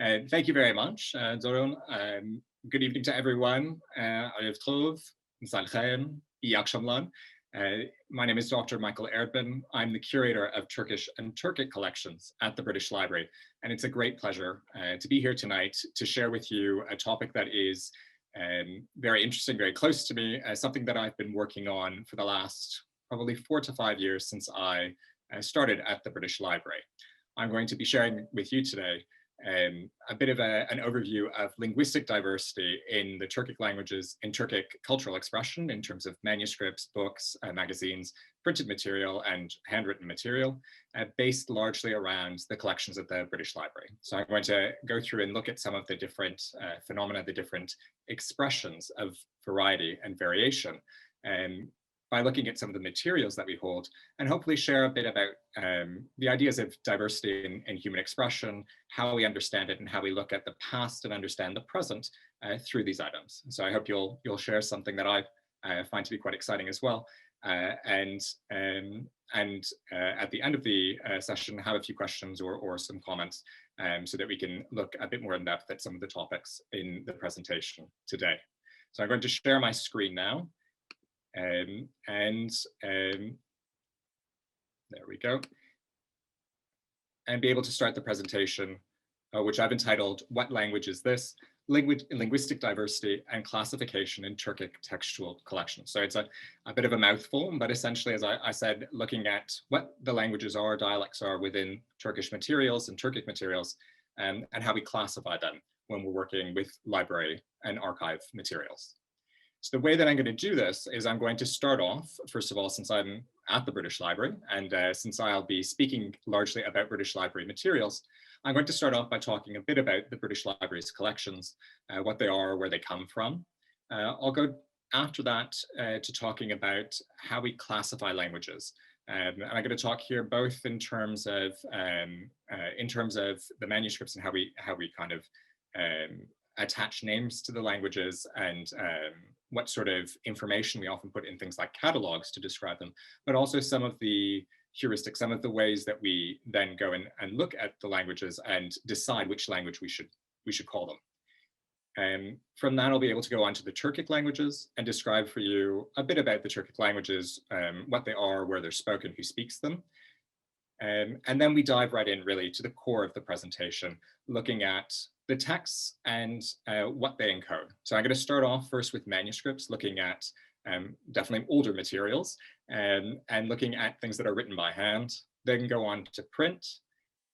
Thank you very much, Zoran. Good evening to everyone. Ariv Tov, Misal Chaim, Yak Shamlan. My name is Dr. Michael Erdman. I'm the curator of Turkish and Turkic collections at the British Library. And it's a great pleasure to be here tonight to share with you a topic that is very interesting, very close to me, something that I've been working on for the last probably 4 to 5 years since I started at the British Library. I'm going to be sharing with you today a bit of an overview of linguistic diversity in the Turkic languages, in Turkic cultural expression in terms of manuscripts, books, magazines, printed material and handwritten material, based largely around the collections at the British Library. So I'm going to go through and look at some of the different phenomena, the different expressions of variety and variation, by looking at some of the materials that we hold, and hopefully share a bit about the ideas of diversity in human expression, how we understand it, and how we look at the past and understand the present through these items. So I hope you'll share something that I find to be quite exciting as well. And at the end of the session, have a few questions or some comments so that we can look a bit more in depth at some of the topics in the presentation today. So I'm going to share my screen now. There we go, and be able to start the presentation, which I've entitled, What Language is This? Linguistic Diversity and Classification in Turkic Textual Collections. So it's a bit of a mouthful, but essentially, as I said, looking at what the languages are, dialects are within Turkish materials and Turkic materials, and how we classify them when we're working with library and archive materials. So the way that I'm going to do this is I'm going to start off, first of all, since I'm at the British Library, and since I'll be speaking largely about British Library materials, I'm going to start off by talking a bit about the British Library's collections, what they are, where they come from. I'll go after that to talking about how we classify languages. And I'm going to talk here both in terms of the manuscripts and how we kind of attach names to the languages and what sort of information we often put in things like catalogs to describe them, but also some of the heuristics, some of the ways that we then go and look at the languages and decide which language we should call them. From that, I'll be able to go on to the Turkic languages and describe for you a bit about the Turkic languages, what they are, where they're spoken, who speaks them. And then we dive right in really to the core of the presentation, looking at the texts and what they encode. So I'm going to start off first with manuscripts, looking at definitely older materials and looking at things that are written by hand, then go on to print.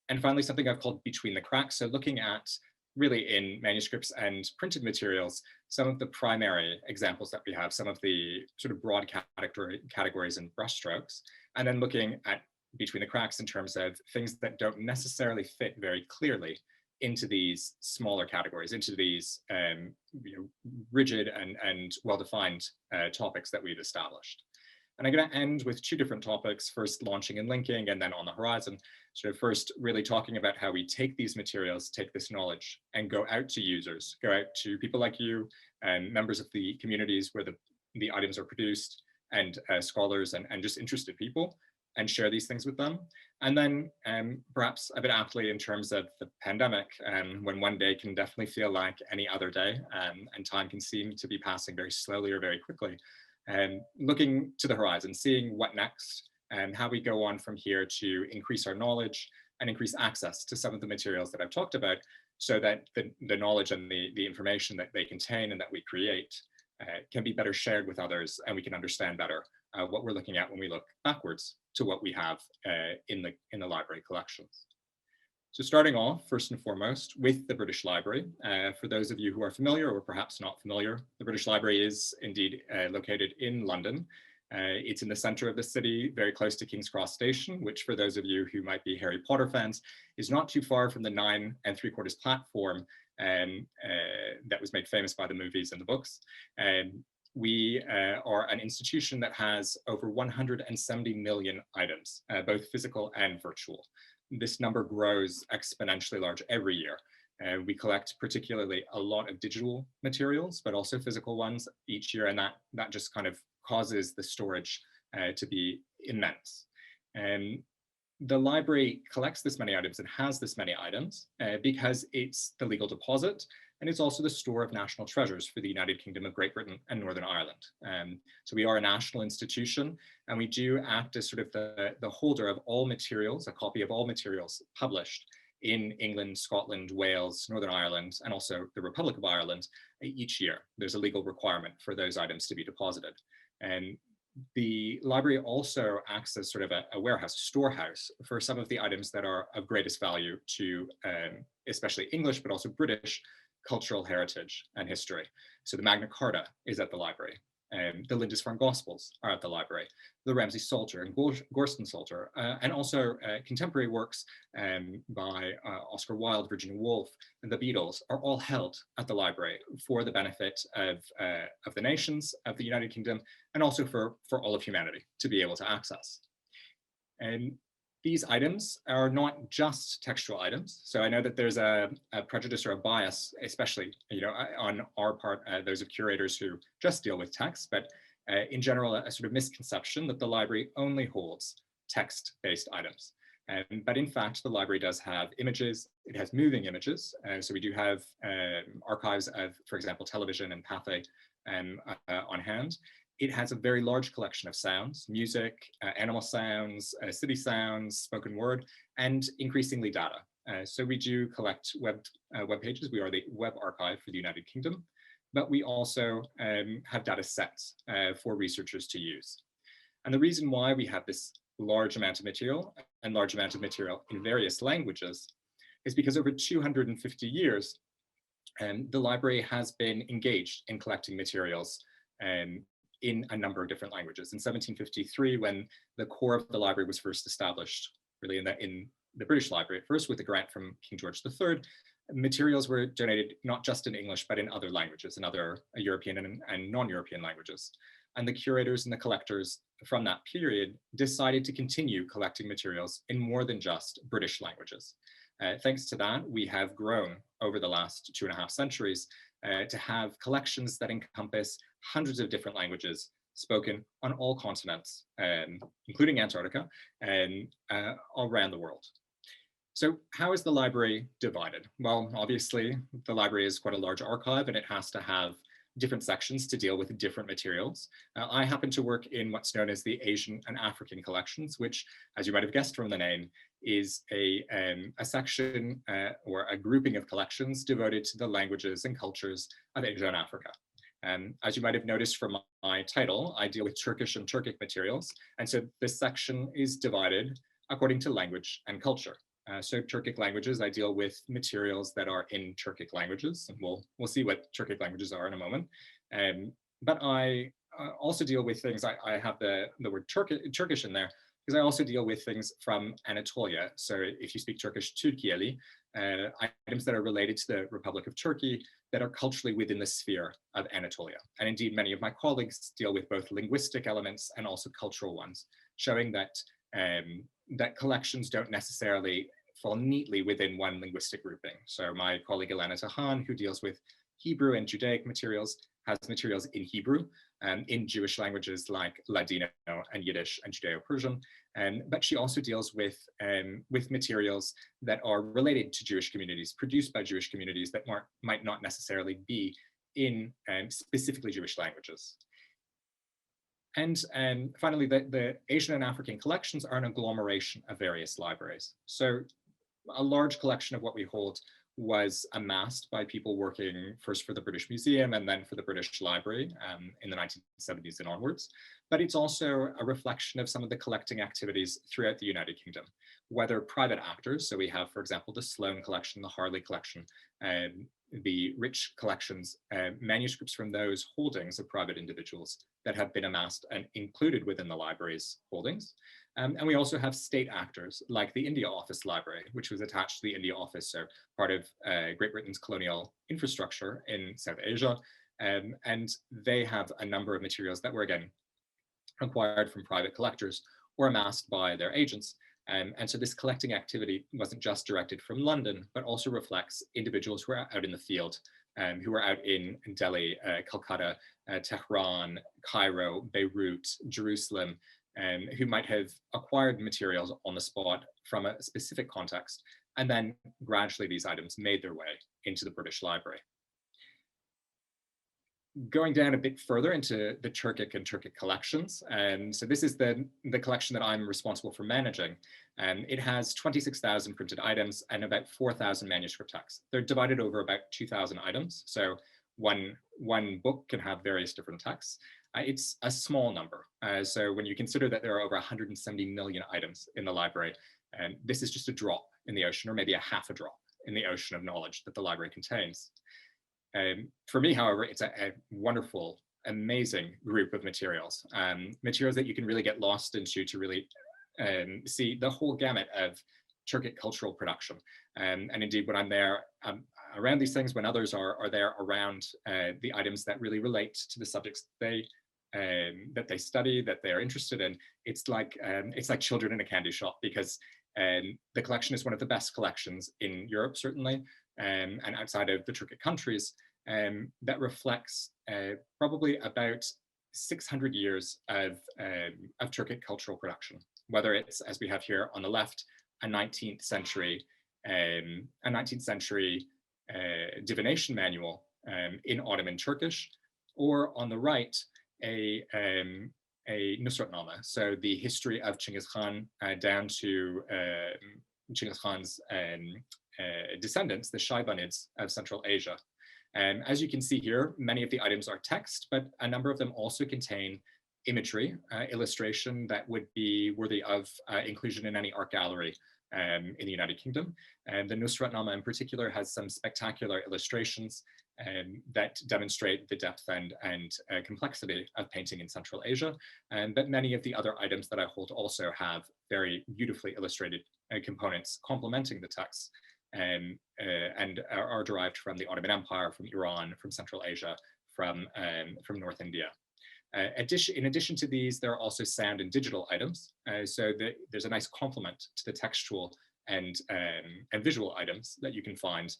And finally, something I've called between the cracks. So looking at really in manuscripts and printed materials, some of the primary examples that we have, some of the sort of broad categories and brushstrokes, and then looking at between the cracks in terms of things that don't necessarily fit very clearly into these smaller categories, into these rigid and well-defined topics that we've established. And I'm going to end with 2 different topics, first launching and linking, and then on the horizon. So first really talking about how we take these materials, take this knowledge, and go out to users, go out to people like you, and members of the communities where the items are produced, and scholars and just interested people, and share these things with them. And then perhaps a bit aptly in terms of the pandemic, when one day can definitely feel like any other day, and time can seem to be passing very slowly or very quickly, looking to the horizon, seeing what next, and how we go on from here to increase our knowledge and increase access to some of the materials that I've talked about, so that the knowledge and the information that they contain and that we create can be better shared with others, and we can understand better what we're looking at when we look backwards to what we have in the library collections. So starting off, first and foremost, with the British Library. For those of you who are familiar or perhaps not familiar, the British Library is indeed located in London. It's in the center of the city, very close to King's Cross Station, which for those of you who might be Harry Potter fans, is not too far from the 9 3/4 platform that was made famous by the movies and the books. We are an institution that has over 170 million items, both physical and virtual. This number grows exponentially large every year. We collect particularly a lot of digital materials, but also physical ones each year, and that just kind of causes the storage to be immense. the library collects this many items and has this many items because it's the legal deposit, and it's also the store of national treasures for the United Kingdom of Great Britain and Northern Ireland. So we are a national institution, and we do act as sort of the holder of all materials, a copy of all materials published in England, Scotland, Wales, Northern Ireland, and also the Republic of Ireland each year. There's a legal requirement for those items to be deposited. And the library also acts as sort of a warehouse, a storehouse for some of the items that are of greatest value to especially English, but also British cultural heritage and history. So the Magna Carta is at the library. The Lindisfarne Gospels are at the library, the Ramsay Psalter and Gorston Psalter, and also contemporary works by Oscar Wilde, Virginia Woolf, and the Beatles are all held at the library for the benefit of the nations of the United Kingdom, and also for all of humanity to be able to access. And these items are not just textual items. So I know that there's a prejudice or a bias, especially on our part, those of curators who just deal with text, but in general, a sort of misconception that the library only holds text-based items. But in fact, the library does have images. It has moving images. So we do have archives of, for example, television and Pathé on hand. It has a very large collection of sounds, music, animal sounds, city sounds, spoken word, and increasingly data. So we do collect web pages. We are the web archive for the United Kingdom, but we also have data sets for researchers to use. And the reason why we have this large amount of material and large amount of material in various languages is because over 250 years, the library has been engaged in collecting materials in a number of different languages. In 1753, when the core of the library was first established, really in the British Library at first with a grant from King George III, materials were donated not just in English, but in other languages, in other European and non-European languages. And the curators and the collectors from that period decided to continue collecting materials in more than just British languages. Thanks to that, we have grown over the last 2.5 centuries to have collections that encompass hundreds of different languages spoken on all continents, including Antarctica, and around the world. So how is the library divided? Well, obviously, the library is quite a large archive, and it has to have different sections to deal with different materials. I happen to work in what's known as the Asian and African collections, which, as you might have guessed from the name, is a section or a grouping of collections devoted to the languages and cultures of Asia and Africa. As you might have noticed from my title, I deal with Turkish and Turkic materials. And so this section is divided according to language and culture. So Turkic languages, I deal with materials that are in Turkic languages, and we'll see what Turkic languages are in a moment. But I also deal with things, I have the word Turkish in there, because I also deal with things from Anatolia. So if you speak Turkish, Türkieli, items that are related to the Republic of Turkey that are culturally within the sphere of Anatolia. And indeed, many of my colleagues deal with both linguistic elements and also cultural ones, showing that that collections don't necessarily fall neatly within one linguistic grouping. So my colleague Ilana Tahan, who deals with Hebrew and Judaic materials, has materials in Hebrew, in Jewish languages like Ladino and Yiddish and Judeo-Persian, but she also deals with materials that are related to Jewish communities, produced by Jewish communities that might not necessarily be in specifically Jewish languages. And finally, the Asian and African collections are an agglomeration of various libraries. So a large collection of what we hold was amassed by people working first for the British Museum and then for the British Library in the 1970s and onwards. But it's also a reflection of some of the collecting activities throughout the United Kingdom, whether private actors, so we have, for example, the Sloane collection, the Harley collection, the rich collections, manuscripts from those holdings of private individuals that have been amassed and included within the library's holdings. And we also have state actors like the India Office Library, which was attached to the India Office, so part of Great Britain's colonial infrastructure in South Asia. And they have a number of materials that were, again, acquired from private collectors or amassed by their agents. And so this collecting activity wasn't just directed from London, but also reflects individuals who are out in the field, who are out in Delhi, Calcutta, Tehran, Cairo, Beirut, Jerusalem, who might have acquired materials on the spot from a specific context, and then gradually these items made their way into the British Library. Going down a bit further into the Turkic and Turkic collections, so this is the collection that I'm responsible for managing. It has 26,000 printed items and about 4,000 manuscript texts. They're divided over about 2,000 items, so one book can have various different texts. It's a small number, so when you consider that there are over 170 million items in the library, this is just a drop in the ocean, or maybe a half a drop in the ocean of knowledge that the library contains. For me, however, it's a wonderful, amazing group of materials, materials that you can really get lost into to really see the whole gamut of Turkic cultural production. And indeed, when I'm there around these things, when others are there around the items that really relate to the subjects that they study, that they are interested in, it's like children in a candy shop, because the collection is one of the best collections in Europe, certainly, and outside of the Turkic countries, that reflects probably about 600 years of Turkic cultural production, whether it's, as we have here on the left, a 19th century divination manual in Ottoman Turkish, or on the right, a Nusratnama, so the history of Chinggis Khan down to Chinggis Khan's descendants, the Shaybanids of Central Asia. As you can see here, many of the items are text, but a number of them also contain imagery, illustration that would be worthy of inclusion in any art gallery in the United Kingdom. And the Nusratnama in particular has some spectacular illustrations that demonstrate the depth and complexity of painting in Central Asia. But many of the other items that I hold also have very beautifully illustrated components complementing the text, and are derived from the Ottoman Empire, from Iran, from Central Asia, from North India. In addition to these, there are also sound and digital items. So there's a nice complement to the textual and visual items that you can find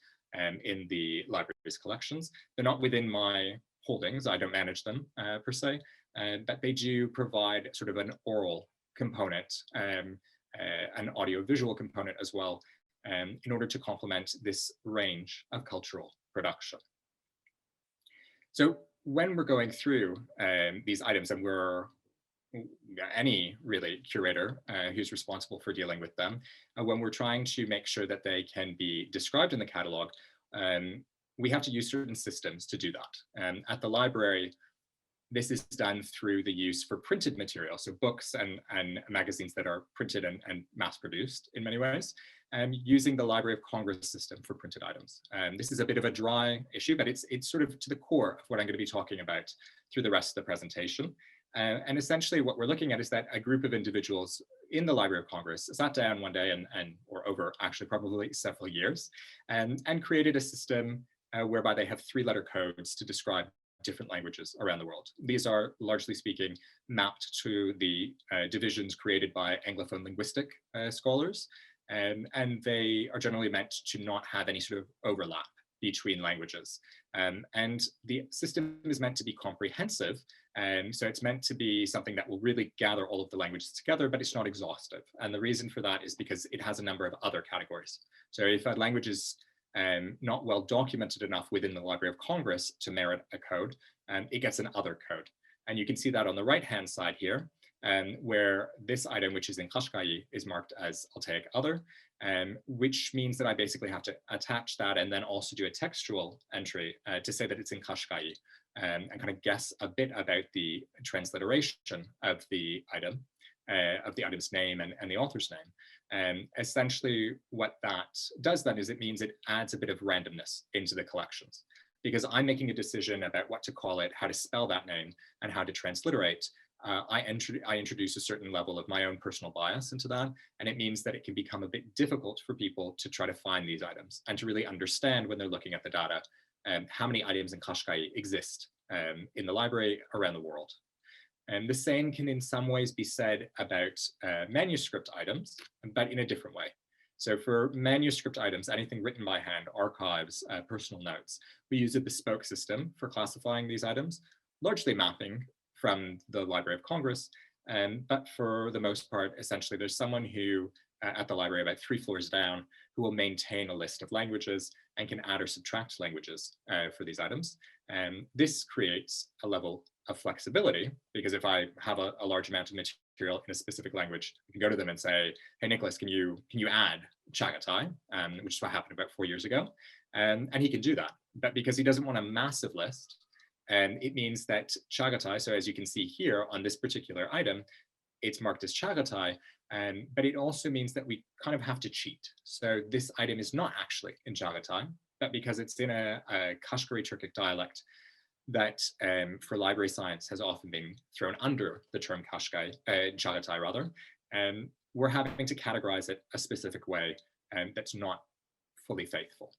in the library's collections. They're not within my holdings. I don't manage them per se, but they do provide sort of an oral component, an audio-visual component as well, in order to complement this range of cultural production. So when we're going through these items, and any really curator who's responsible for dealing with them, when we're trying to make sure that they can be described in the catalog, we have to use certain systems to do that. At the library, this is done through the use for printed material, so books and magazines that are printed and mass-produced in many ways, using the Library of Congress system for printed items. This is a bit of a dry issue, but it's sort of to the core of what I'm going to be talking about through the rest of the presentation. And essentially what we're looking at is that a group of individuals in the Library of Congress sat down one day or over actually probably several years, and created a system whereby they have 3-letter codes to describe different languages around the world. These are, largely speaking, mapped to the divisions created by Anglophone linguistic scholars, and they are generally meant to not have any sort of overlap between languages. And the system is meant to be comprehensive, so it's meant to be something that will really gather all of the languages together, but it's not exhaustive. And the reason for that is because it has a number of other categories. So if a language is not well documented enough within the Library of Congress to merit a code, it gets an other code. And you can see that on the right-hand side here, where this item, which is in Qashqai, is marked as I'll take other, which means that I basically have to attach that and then also do a textual entry to say that it's in Qashqai, and kind of guess a bit about the transliteration of the item's name and the author's name. Essentially what that does then is it means it adds a bit of randomness into the collections, because I'm making a decision about what to call it, how to spell that name, and how to transliterate. I introduce a certain level of my own personal bias into that, and it means that it can become a bit difficult for people to try to find these items and to really understand when they're looking at the data how many items in Qashqai exist in the library around the world. And the same can in some ways be said about manuscript items, but in a different way. So for manuscript items, anything written by hand, archives, personal notes, we use a bespoke system for classifying these items, largely mapping from the Library of Congress, But for the most part, essentially, there's someone who at the library about 3 floors down who will maintain a list of languages and can add or subtract languages for these items. This creates a level of flexibility because if I have a large amount of material in a specific language, I can go to them and say, "Hey, Nicholas, can you add Chagatai?" Which is what happened about 4 years ago, and he can do that. But because he doesn't want a massive list, it means that Chagatai. So as you can see here on this particular item, it's marked as Chagatai, but it also means that we kind of have to cheat. So this item is not actually in Chagatai, but because it's in a Kashgari Turkic dialect that for library science has often been thrown under the term Chagatai rather, we're having to categorize it a specific way that's not fully faithful.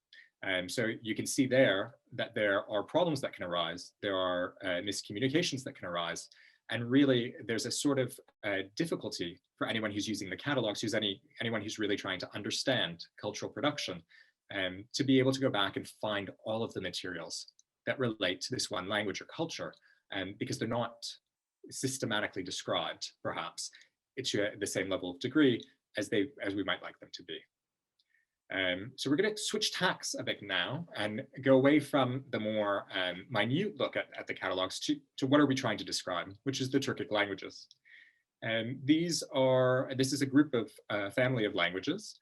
So you can see there that there are problems that can arise, there are miscommunications that can arise, and really there's a sort of difficulty for anyone who's using the catalogs, anyone who's really trying to understand cultural production, to be able to go back and find all of the materials that relate to this one language or culture, because they're not systematically described, perhaps, to the same level of degree as we might like them to be. So we're going to switch tacks a bit now and go away from the more minute look at the catalogs to what are we trying to describe, which is the Turkic languages. This is a group of family of languages,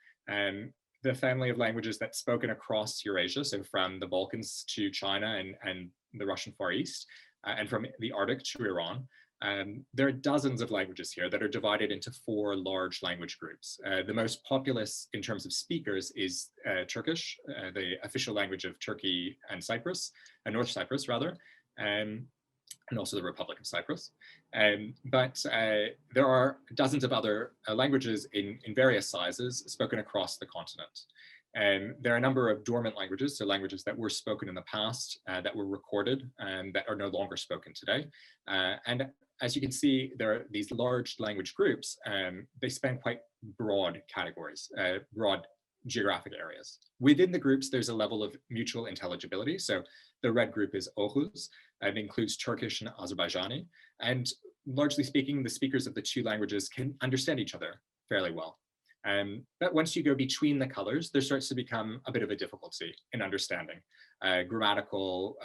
the family of languages that's spoken across Eurasia, so from the Balkans to China and the Russian Far East, and from the Arctic to Iran. There are dozens of languages here that are divided into 4 large language groups. The most populous in terms of speakers is Turkish, the official language of Turkey and Cyprus, North Cyprus rather, and also the Republic of Cyprus. But there are dozens of other languages in various sizes spoken across the continent. There are a number of dormant languages, so languages that were spoken in the past, that were recorded, and that are no longer spoken today. And as you can see, there are these large language groups. They span quite broad categories, broad geographic areas. Within the groups, there's a level of mutual intelligibility. So the red group is Oghuz, and includes Turkish and Azerbaijani. And largely speaking, the speakers of the 2 languages can understand each other fairly well. But once you go between the colors, there starts to become a bit of a difficulty in understanding. Grammatical,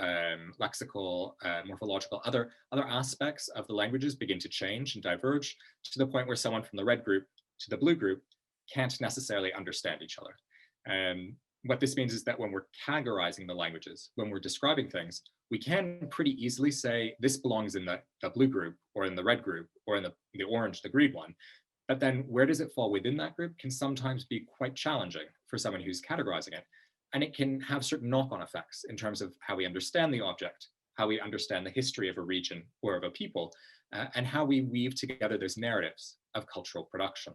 lexical, morphological, other aspects of the languages begin to change and diverge to the point where someone from the red group to the blue group can't necessarily understand each other. What this means is that when we're categorizing the languages, when we're describing things, we can pretty easily say this belongs in the blue group or in the red group or in the orange, the green one. But then where does it fall within that group can sometimes be quite challenging for someone who's categorizing it. And it can have certain knock-on effects in terms of how we understand the object, how we understand the history of a region or of a people, and how we weave together those narratives of cultural production.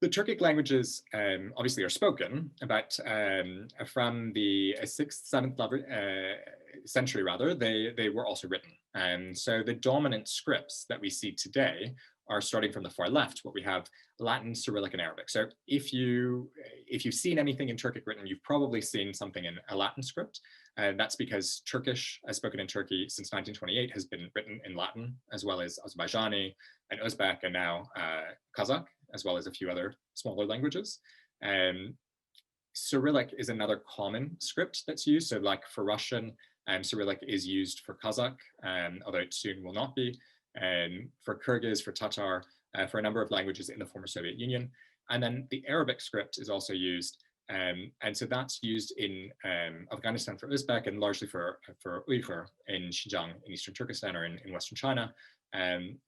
The Turkic languages obviously are spoken, but from the 6th, 7th century rather, they were also written. So the dominant scripts that we see today are starting from the far left, what we have Latin, Cyrillic, and Arabic. So if you've seen anything in Turkic written, you've probably seen something in a Latin script. That's because Turkish, as spoken in Turkey since 1928, has been written in Latin, as well as Azerbaijani and Uzbek, and now Kazakh, as well as a few other smaller languages. Cyrillic is another common script that's used. So like for Russian, Cyrillic is used for Kazakh, although it soon will not be. For Kyrgyz, for Tatar, for a number of languages in the former Soviet Union. And then the Arabic script is also used. And so that's used in Afghanistan for Uzbek and largely for Uyghur in Xinjiang, in Eastern Turkestan or in Western China.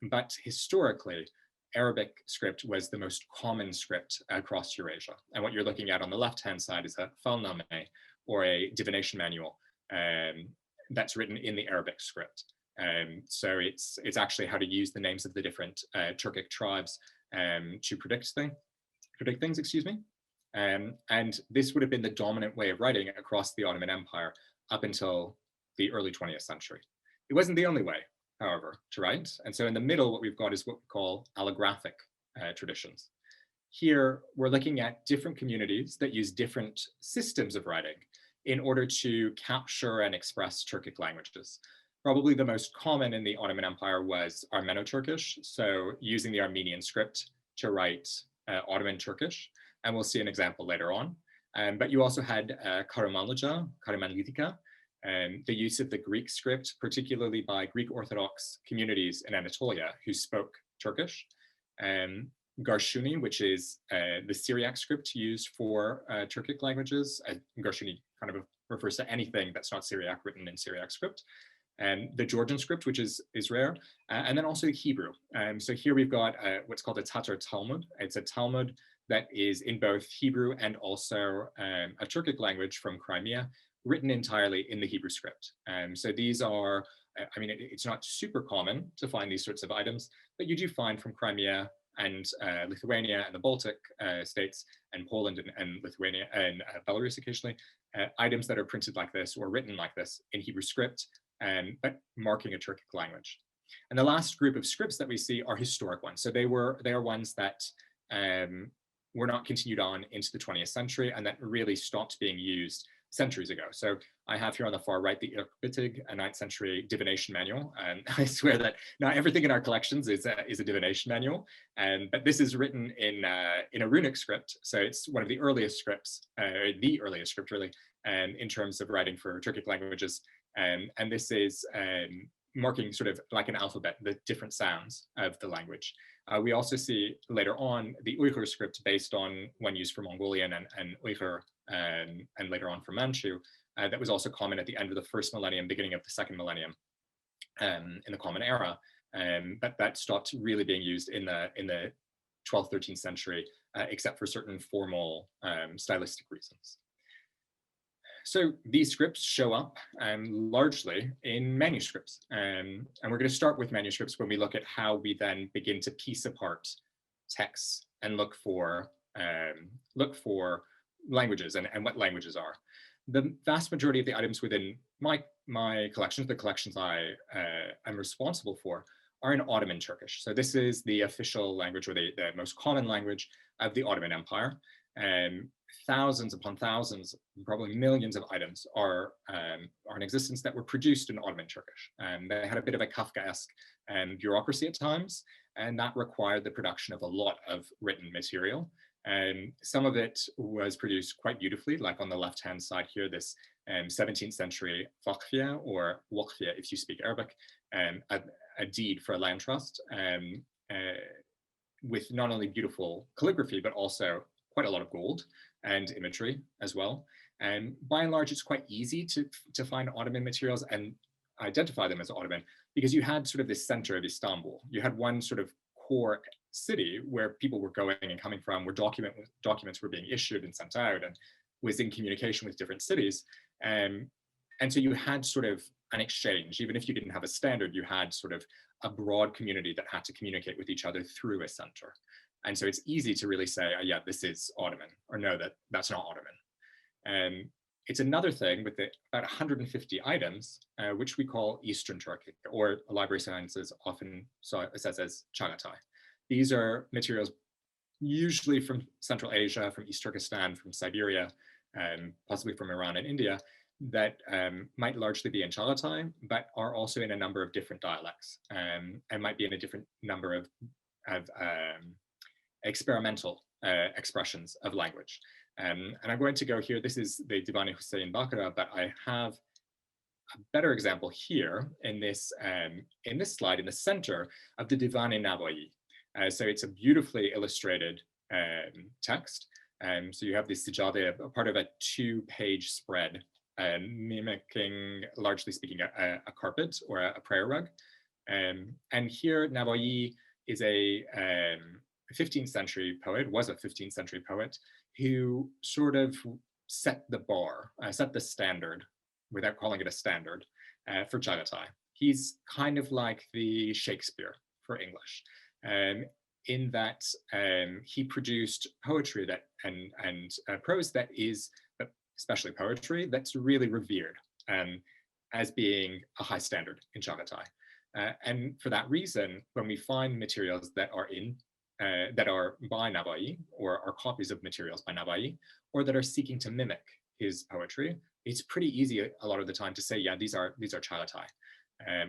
But historically, Arabic script was the most common script across Eurasia. And what you're looking at on the left-hand side is a falname, or a divination manual that's written in the Arabic script. So it's actually how to use the names of the different Turkic tribes to predict things, excuse me. And this would have been the dominant way of writing across the Ottoman Empire up until the early 20th century. It wasn't the only way, however, to write. And so in the middle, what we've got is what we call allographic traditions. Here, we're looking at different communities that use different systems of writing in order to capture and express Turkic languages. Probably the most common in the Ottoman Empire was Armeno-Turkish, so using the Armenian script to write Ottoman Turkish, and we'll see an example later on. But you also had Karamanlıca, the use of the Greek script, particularly by Greek Orthodox communities in Anatolia who spoke Turkish. Garshuni, which is the Syriac script used for Turkic languages. Garshuni kind of refers to anything that's not Syriac written in Syriac script. The Georgian script, which is rare, and then also Hebrew. So here we've got what's called a Tatar Talmud. It's a Talmud that is in both Hebrew and also a Turkic language from Crimea, written entirely in the Hebrew script. So these are, I mean, it's not super common to find these sorts of items, but you do find from Crimea and Lithuania and the Baltic states and Poland and Lithuania and Belarus occasionally, items that are printed like this or written like this in Hebrew script, but marking a Turkic language. And the last group of scripts that we see are historic ones. So they are ones that were not continued on into the 20th century and that really stopped being used centuries ago. So I have here on the far right the Irkbitig, a 9th century divination manual. And I swear that not everything in our collections is a divination manual. But this is written in a runic script. So it's one of the earliest scripts, the earliest script really, in terms of writing for Turkic languages. And this is marking sort of like an alphabet, the different sounds of the language. We also see later on the Uyghur script based on one used for Mongolian and Uyghur, and later on for Manchu, that was also common at the end of the first millennium, beginning of the second millennium in the Common Era. But that stopped really being used in the 12th, 13th century, except for certain formal stylistic reasons. So these scripts show up largely in manuscripts. And we're going to start with manuscripts when we look at how we then begin to piece apart texts and look for languages and what languages are. The vast majority of the items within my collections, the collections I am responsible for, are in Ottoman Turkish. So this is the official language, or the most common language of the Ottoman Empire. Thousands upon thousands, probably millions of items are in existence that were produced in Ottoman Turkish. They had a bit of a Kafkaesque bureaucracy at times, and that required the production of a lot of written material. Some of it was produced quite beautifully, like on the left-hand side here, this 17th century Vakfia, or Wakfia if you speak Arabic, a deed for a land trust, with not only beautiful calligraphy, but also quite a lot of gold and imagery as well. And by and large, it's quite easy to find Ottoman materials and identify them as Ottoman, because you had sort of this center of Istanbul. You had one sort of core city where people were going and coming from, where documents were being issued and sent out, and was in communication with different cities. And so you had sort of an exchange. Even if you didn't have a standard, you had sort of a broad community that had to communicate with each other through a center. And so it's easy to really say, oh, yeah, this is Ottoman, or no, that's not Ottoman. And it's another thing with about 150 items, which we call Eastern Turkic, or Library Sciences often says as Chagatai. These are materials usually from Central Asia, from East Turkestan, from Siberia, possibly from Iran and India, that might largely be in Chagatai, but are also in a number of different dialects, and might be in a different number of experimental expressions of language. And I'm going to go here. This is the Divani Hussein Bakara, but I have a better example here in this slide in the center of the Divani Nabali. So it's a beautifully illustrated text. So you have this sijade, a part of a 2-page spread, mimicking, largely speaking, a carpet or a prayer rug. And here Nabali is a 15th century poet, was a 15th century poet, who sort of set the bar, set the standard, without calling it a standard, for Chagatai. He's kind of like the Shakespeare for English, in that he produced poetry that and prose that is, especially poetry, that's really revered as being a high standard in Chagatai. And for that reason, when we find materials that are by Nabali, or are copies of materials by Nabali, or that are seeking to mimic his poetry, it's pretty easy a lot of the time to say, yeah, these are Chagatai.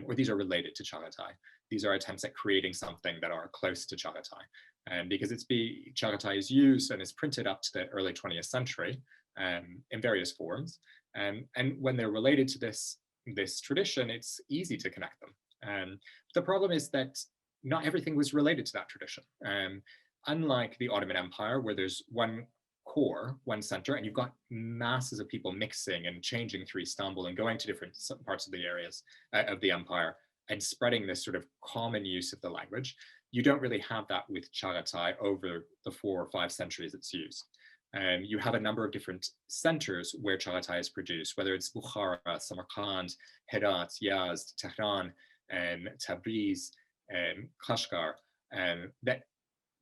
or these are related to Chagatai. These are attempts at creating something that are close to Chagatai. Because Chagatai is used and is printed up to the early 20th century in various forms. And when they're related to this tradition, it's easy to connect them. The problem is that not everything was related to that tradition. Unlike the Ottoman Empire, where there's one core, one center, and you've got masses of people mixing and changing through Istanbul and going to different parts of the areas of the empire and spreading this sort of common use of the language. You don't really have that with Chagatai over the 4 or 5 centuries it's used. You have a number of different centers where Chagatai is produced, whether it's Bukhara, Samarkand, Herat, Yazd, Tehran, Tabriz, Kashgar, that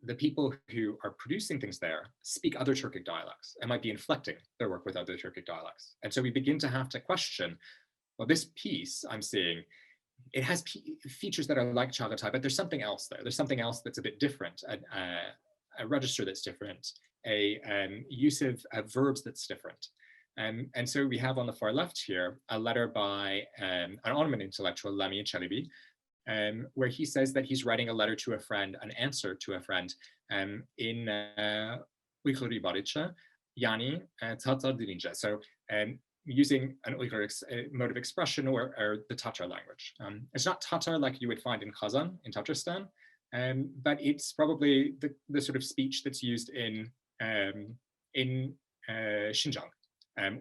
the people who are producing things there speak other Turkic dialects and might be inflecting their work with other Turkic dialects. And so we begin to have to question, well, this piece I'm seeing, it has features that are like Chagatai, but there's something else there. There's something else that's a bit different, a register that's different, a use of verbs that's different. And so we have on the far left here a letter by an Ottoman intellectual, Lami Çelebi, where he says that he's writing a letter to a friend, an answer to a friend in Uyghur Ibaricha, Yani Tatar Dilince. So using an Uyghur mode of expression or the Tatar language. It's not Tatar like you would find in Kazan, in Tatarstan, but it's probably the sort of speech that's used in Xinjiang,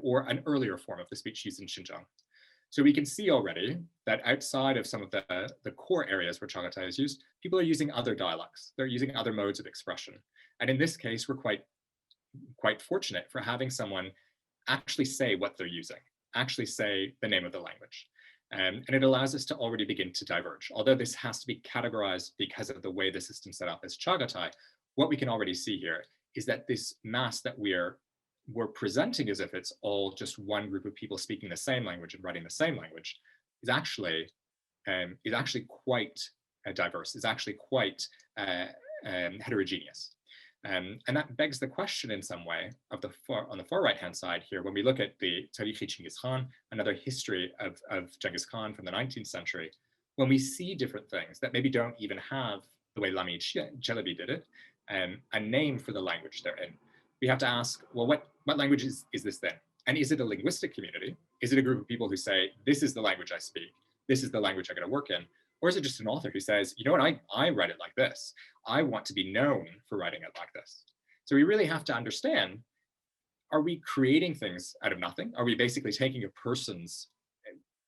or an earlier form of the speech used in Xinjiang. So we can see already that outside of some of the core areas where Chagatai is used, people are using other dialects. They're using other modes of expression. And in this case, we're quite fortunate for having someone actually say what they're using, actually say the name of the language. And it allows us to already begin to diverge. Although this has to be categorized because of the way the system set up as Chagatai, what we can already see here is that this mass that we're presenting as if it's all just one group of people speaking the same language and writing the same language is actually quite diverse, is actually quite heterogeneous. And that begs the question in some way on the far right-hand side here, when we look at the Tarihi Genghis Khan, another history of Genghis Khan from the 19th century, when we see different things that maybe don't even have, the way Lami Çelebi did it, a name for the language they're in, we have to ask, well, what language is this then? And is it a linguistic community? Is it a group of people who say, this is the language I speak, this is the language I'm going to work in? Or is it just an author who says, you know what, I write it like this. I want to be known for writing it like this. So we really have to understand, are we creating things out of nothing? Are we basically taking a person's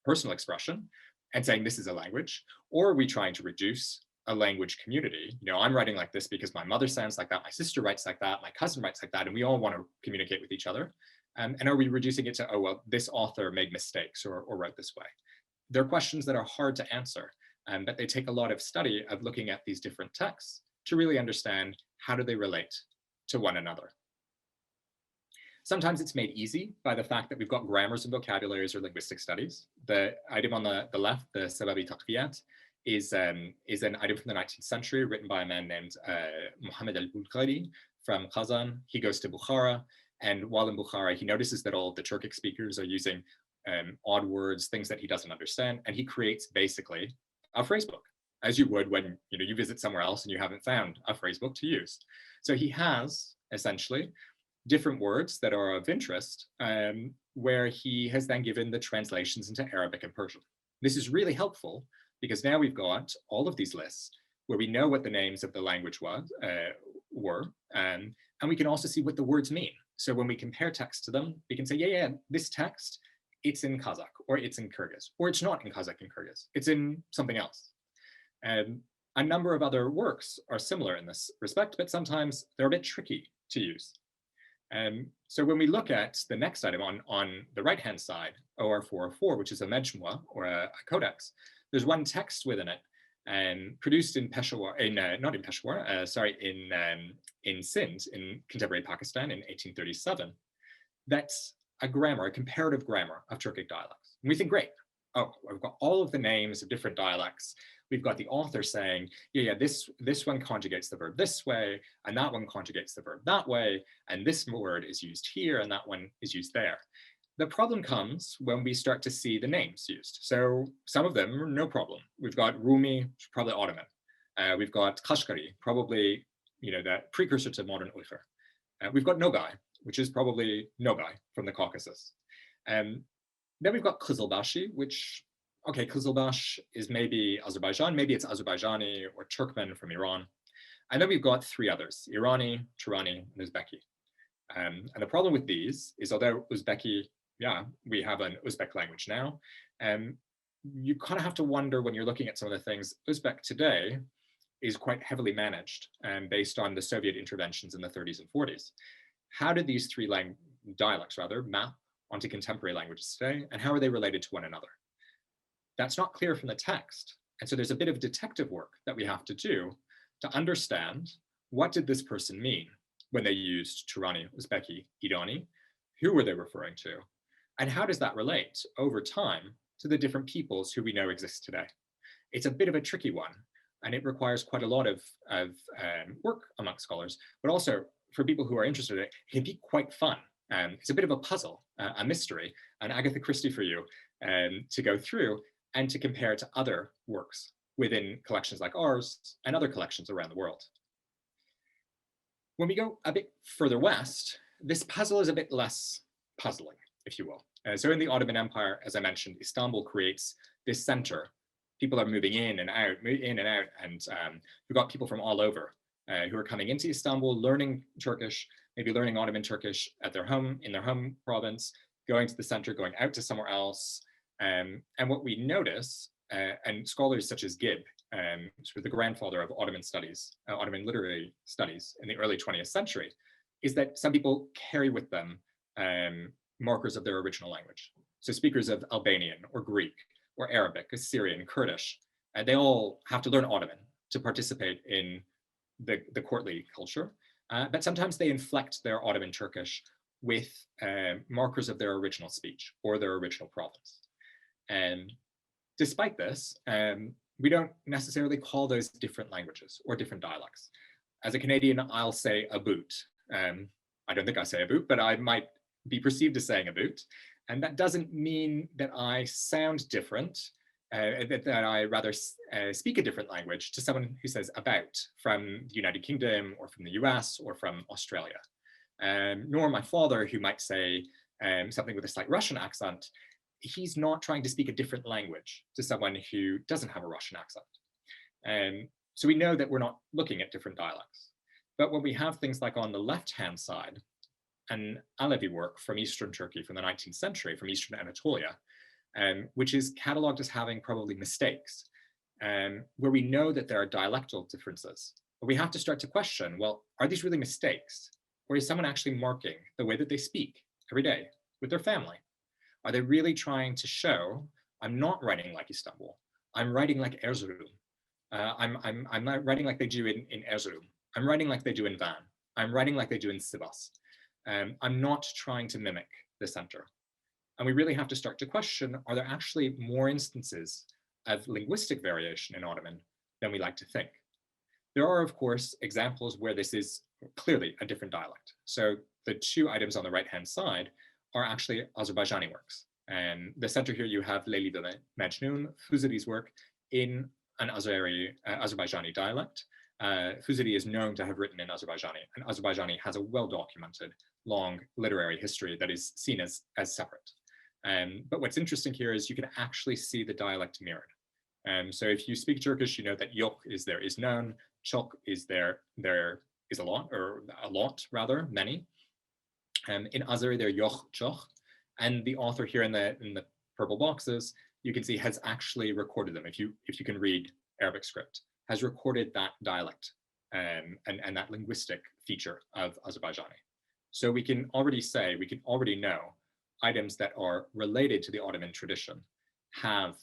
personal expression and saying this is a language? Or are we trying to reduce a language community? You know, I'm writing like this because my mother sounds like that, my sister writes like that, my cousin writes like that, and we all want to communicate with each other. And are we reducing it to, oh, well, this author made mistakes or wrote this way? They're questions that are hard to answer. But they take a lot of study of looking at these different texts to really understand how do they relate to one another. Sometimes it's made easy by the fact that we've got grammars and vocabularies or linguistic studies. The item on the left, the Sababi Taqviyat, is an item from the 19th century written by a man named Muhammad al-Bulghari from Kazan. He goes to Bukhara, and while in Bukhara, he notices that all of the Turkic speakers are using odd words, things that he doesn't understand, and he creates basically a phrasebook, as you would when you visit somewhere else and you haven't found a phrasebook to use. So he has essentially different words that are of interest, where he has then given the translations into Arabic and Persian. This is really helpful because now we've got all of these lists where we know what the names of the language were, and we can also see what the words mean. So when we compare text to them, we can say, yeah, this text, it's in Kazakh, or it's in Kyrgyz, or it's not in Kazakh and Kyrgyz, it's in something else. A number of other works are similar in this respect, but sometimes they're a bit tricky to use. So when we look at the next item on the right-hand side, OR 404, which is a Mejmua or a codex, there's one text within it, produced in Peshawar, not in Peshawar, in Sindh, in contemporary Pakistan in 1837. That's a grammar, a comparative grammar of Turkic dialects. And we think, great, oh, we've got all of the names of different dialects. We've got the author saying, yeah, this one conjugates the verb this way, and that one conjugates the verb that way, and this word is used here, and that one is used there. The problem comes when we start to see the names used. So some of them are no problem. We've got Rumi, probably Ottoman. We've got Kashgari, probably that precursor to modern Uyghur. We've got Nogai, which is probably Nogai from the Caucasus. Then we've got Qizilbashi, which, okay, Qizilbash is maybe Azerbaijan, maybe it's Azerbaijani or Turkmen from Iran. And then we've got three others, Irani, Turani, and Uzbeki. And the problem with these is, although Uzbeki, yeah, we have an Uzbek language now, you kind of have to wonder when you're looking at some of the things. Uzbek today is quite heavily managed based on the Soviet interventions in the 30s and 40s. How did these three dialects map onto contemporary languages today, and how are they related to one another? That's not clear from the text. And so there's a bit of detective work that we have to do to understand, what did this person mean when they used Turani, Uzbeki, Irani? Who were they referring to? And how does that relate over time to the different peoples who we know exist today? It's a bit of a tricky one, and it requires quite a lot of work amongst scholars, but also for people who are interested in it, it can be quite fun. It's a bit of a puzzle, a mystery, an Agatha Christie for you to go through and to compare to other works within collections like ours and other collections around the world. When we go a bit further west, this puzzle is a bit less puzzling, if you will. So in the Ottoman Empire, as I mentioned, Istanbul creates this center. People are moving in and out, and we've got people from all over who are coming into Istanbul, learning Turkish, maybe learning Ottoman Turkish in their home province, going to the center, going out to somewhere else. And what we notice, and scholars such as Gibb, sort of the grandfather of Ottoman studies, Ottoman literary studies in the early 20th century, is that some people carry with them markers of their original language. So speakers of Albanian or Greek or Arabic, Assyrian, Kurdish, they all have to learn Ottoman to participate in the courtly culture. But sometimes they inflect their Ottoman Turkish with markers of their original speech or their original province. And despite this, we don't necessarily call those different languages or different dialects. As a Canadian, I'll say a boot. I don't think I say a boot, but I might be perceived as saying a boot. And that doesn't mean that I sound different, that I rather speak a different language to someone who says about from the United Kingdom or from the US or from Australia. Nor my father, who might say something with a slight Russian accent. He's not trying to speak a different language to someone who doesn't have a Russian accent. So we know that we're not looking at different dialects. But when we have things like on the left-hand side, an Alevi work from Eastern Turkey from the 19th century, from Eastern Anatolia, which is catalogued as having probably mistakes, where we know that there are dialectal differences. But we have to start to question, well, are these really mistakes? Or is someone actually marking the way that they speak every day with their family? Are they really trying to show, I'm not writing like Istanbul, I'm writing like Erzurum. I'm not writing like they do in Erzurum. I'm writing like they do in Van. I'm writing like they do in Sivas. I'm not trying to mimic the center. And we really have to start to question, are there actually more instances of linguistic variation in Ottoman than we like to think? There are, of course, examples where this is clearly a different dialect. So the two items on the right-hand side are actually Azerbaijani works. And the center here, you have Leyli ve Mecnun, Fuzuri's work in an Azerbaijani dialect. Fuzuri is known to have written in Azerbaijani, and Azerbaijani has a well-documented, long literary history that is seen as separate. But what's interesting here is you can actually see the dialect mirrored. So if you speak Turkish, you know that yok is there is known, çok is there is a lot, or a lot rather, many. In Azeri, they're yok, çok, and the author here in the purple boxes, you can see has actually recorded them. If you can read Arabic script, has recorded that dialect and that linguistic feature of Azerbaijani. So we can already know items that are related to the Ottoman tradition have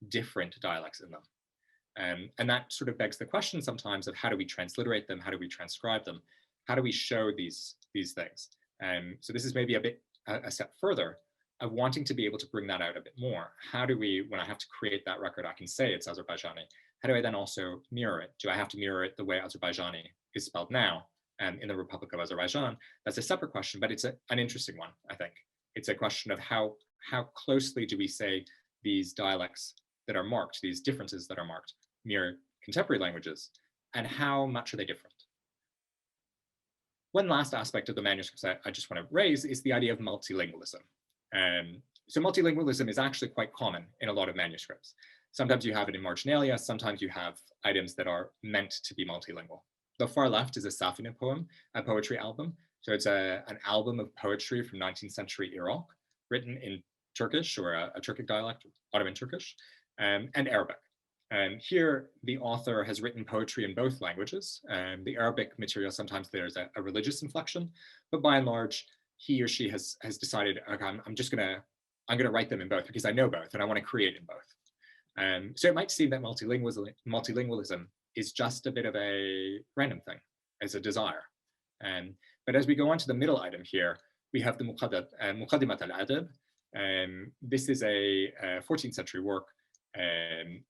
different dialects in them. And that sort of begs the question sometimes of how do we transliterate them? How do we transcribe them? How do we show these things? So this is maybe a step further of wanting to be able to bring that out a bit more. How do we, when I have to create that record, I can say it's Azerbaijani. How do I then also mirror it? Do I have to mirror it the way Azerbaijani is spelled now in the Republic of Azerbaijan? That's a separate question, but it's an interesting one, I think. It's a question of how closely do we say these dialects that are marked, these differences that are marked, mirror contemporary languages, and how much are they different? One last aspect of the manuscripts I just want to raise is the idea of multilingualism. So multilingualism is actually quite common in a lot of manuscripts. Sometimes you have it in marginalia, sometimes you have items that are meant to be multilingual. The far left is a Safina poem, a poetry album. So it's an album of poetry from 19th century Iraq, written in Turkish, or a Turkic dialect, Ottoman Turkish, and Arabic. Here, the author has written poetry in both languages. The Arabic material, sometimes there's a religious inflection, but by and large, he or she has decided, okay, I'm gonna write them in both because I know both and I want to create in both. So it might seem that multilingualism is just a bit of a random thing, as a desire. But as we go on to the middle item here, we have the Muqaddimat al-Adab. This is a 14th century work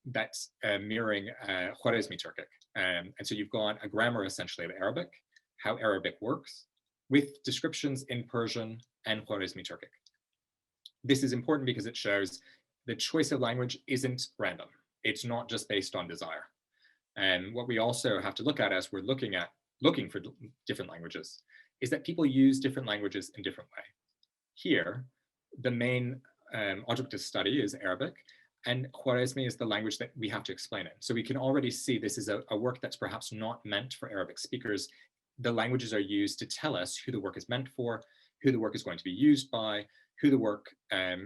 that's mirroring Khwarezmi Turkic. And so you've got a grammar essentially of Arabic, how Arabic works, with descriptions in Persian and Khwarezmi Turkic. This is important because it shows the choice of language isn't random. It's not just based on desire. And what we also have to look at as we're looking for different languages is that people use different languages in different ways. Here, the main object of study is Arabic, and Khwarezmi is the language that we have to explain it. So we can already see this is a work that's perhaps not meant for Arabic speakers. The languages are used to tell us who the work is meant for, who the work is going to be used by, who the work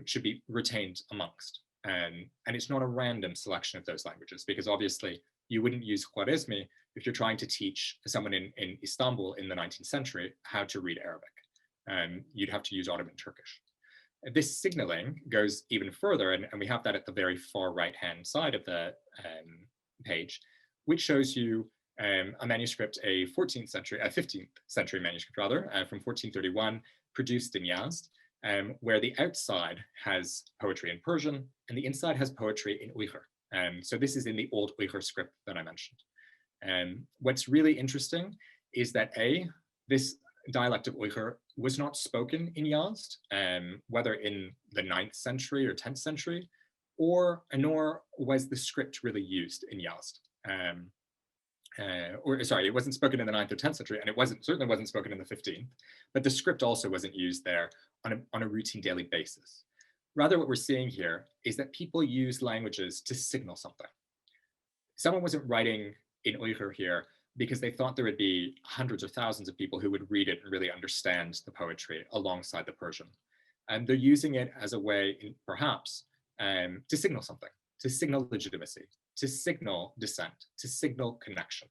should be retained amongst. And it's not a random selection of those languages, because obviously you wouldn't use Khwarezmi if you're trying to teach someone in Istanbul in the 19th century how to read Arabic. You'd have to use Ottoman Turkish. This signaling goes even further, and we have that at the very far right-hand side of the page, which shows you a manuscript, a 15th century manuscript rather, from 1431, produced in Yazd, where the outside has poetry in Persian and the inside has poetry in Uyghur. So this is in the old Uyghur script that I mentioned. What's really interesting is that this dialect of Uyghur was not spoken in Yazd, whether in the 9th century or 10th century, nor was the script really used in Yazd. It wasn't spoken in the 9th or 10th century, and it certainly wasn't spoken in the 15th, but the script also wasn't used there on a routine daily basis. Rather, what we're seeing here is that people use languages to signal something. Someone wasn't writing in Uyghur here because they thought there would be hundreds or thousands of people who would read it and really understand the poetry alongside the Persian. And they're using it as a way, perhaps, to signal something, to signal legitimacy, to signal dissent, to signal connection.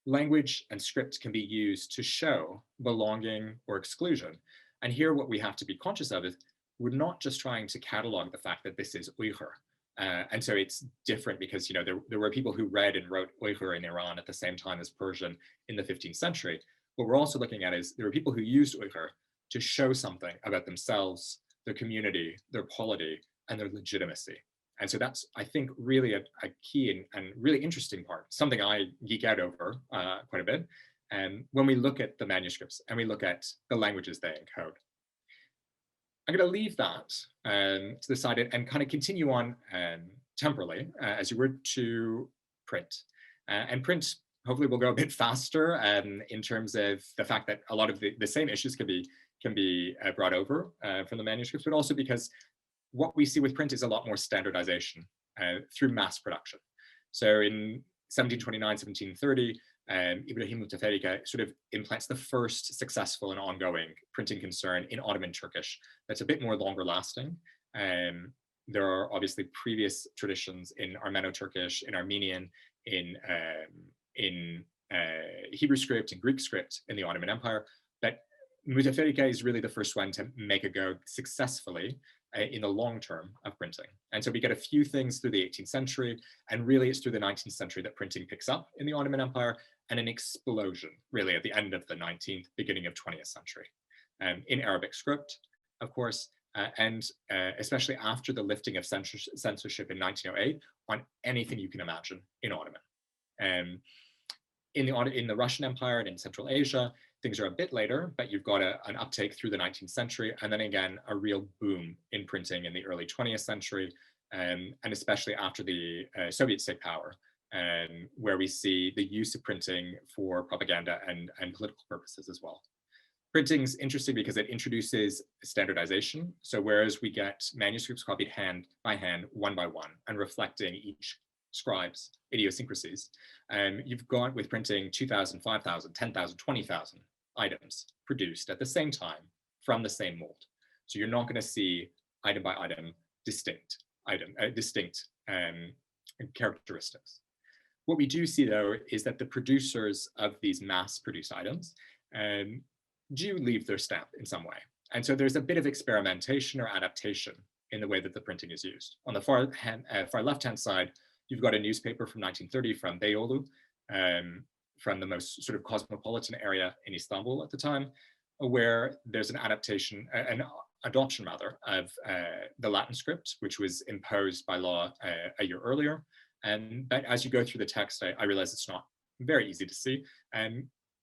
Language and script can be used to show belonging or exclusion. And here what we have to be conscious of is we're not just trying to catalog the fact that this is Uyghur. And so it's different because there were people who read and wrote Uyghur in Iran at the same time as Persian in the 15th century. What we're also looking at is there were people who used Uyghur to show something about themselves, their community, their polity, and their legitimacy. And so that's, I think, really a key and really interesting part, something I geek out over quite a bit. And when we look at the manuscripts and we look at the languages they encode. I'm going to leave that to the side and kind of continue on temporally as you were to print. And print hopefully will go a bit faster in terms of the fact that a lot of the same issues can be brought over from the manuscripts, but also because what we see with print is a lot more standardization through mass production. So in 1729, 1730, Ibrahim Mutaferrika sort of implants the first successful and ongoing printing concern in Ottoman Turkish that's a bit more longer lasting. There are obviously previous traditions in Armeno-Turkish, in Armenian, in Hebrew script, and Greek script in the Ottoman Empire, but Mutaferrika is really the first one to make a go successfully in the long term of printing. And so we get a few things through the 18th century, and really it's through the 19th century that printing picks up in the Ottoman Empire, and an explosion really at the end of the 19th, beginning of 20th century. In Arabic script, of course, and especially after the lifting of censorship in 1908 on anything you can imagine in Ottoman. In the Russian Empire and in Central Asia, things are a bit later, but you've got an uptake through the 19th century, and then again, a real boom in printing in the early 20th century, and especially after the Soviet state power, where we see the use of printing for propaganda and political purposes as well. Printing's interesting because it introduces standardization. So whereas we get manuscripts copied hand by hand, one by one, and reflecting each scribe's idiosyncrasies, you've got with printing 2,000, 5,000, 10,000, 20,000 items produced at the same time from the same mold. So you're not going to see item by item distinct characteristics. What we do see, though, is that the producers of these mass-produced items do leave their stamp in some way. And so there's a bit of experimentation or adaptation in the way that the printing is used. On the far left-hand side, you've got a newspaper from 1930 from Beyoğlu, from the most sort of cosmopolitan area in Istanbul at the time, where there's an adoption rather, of the Latin script, which was imposed by law a year earlier. But as you go through the text, I realize it's not very easy to see.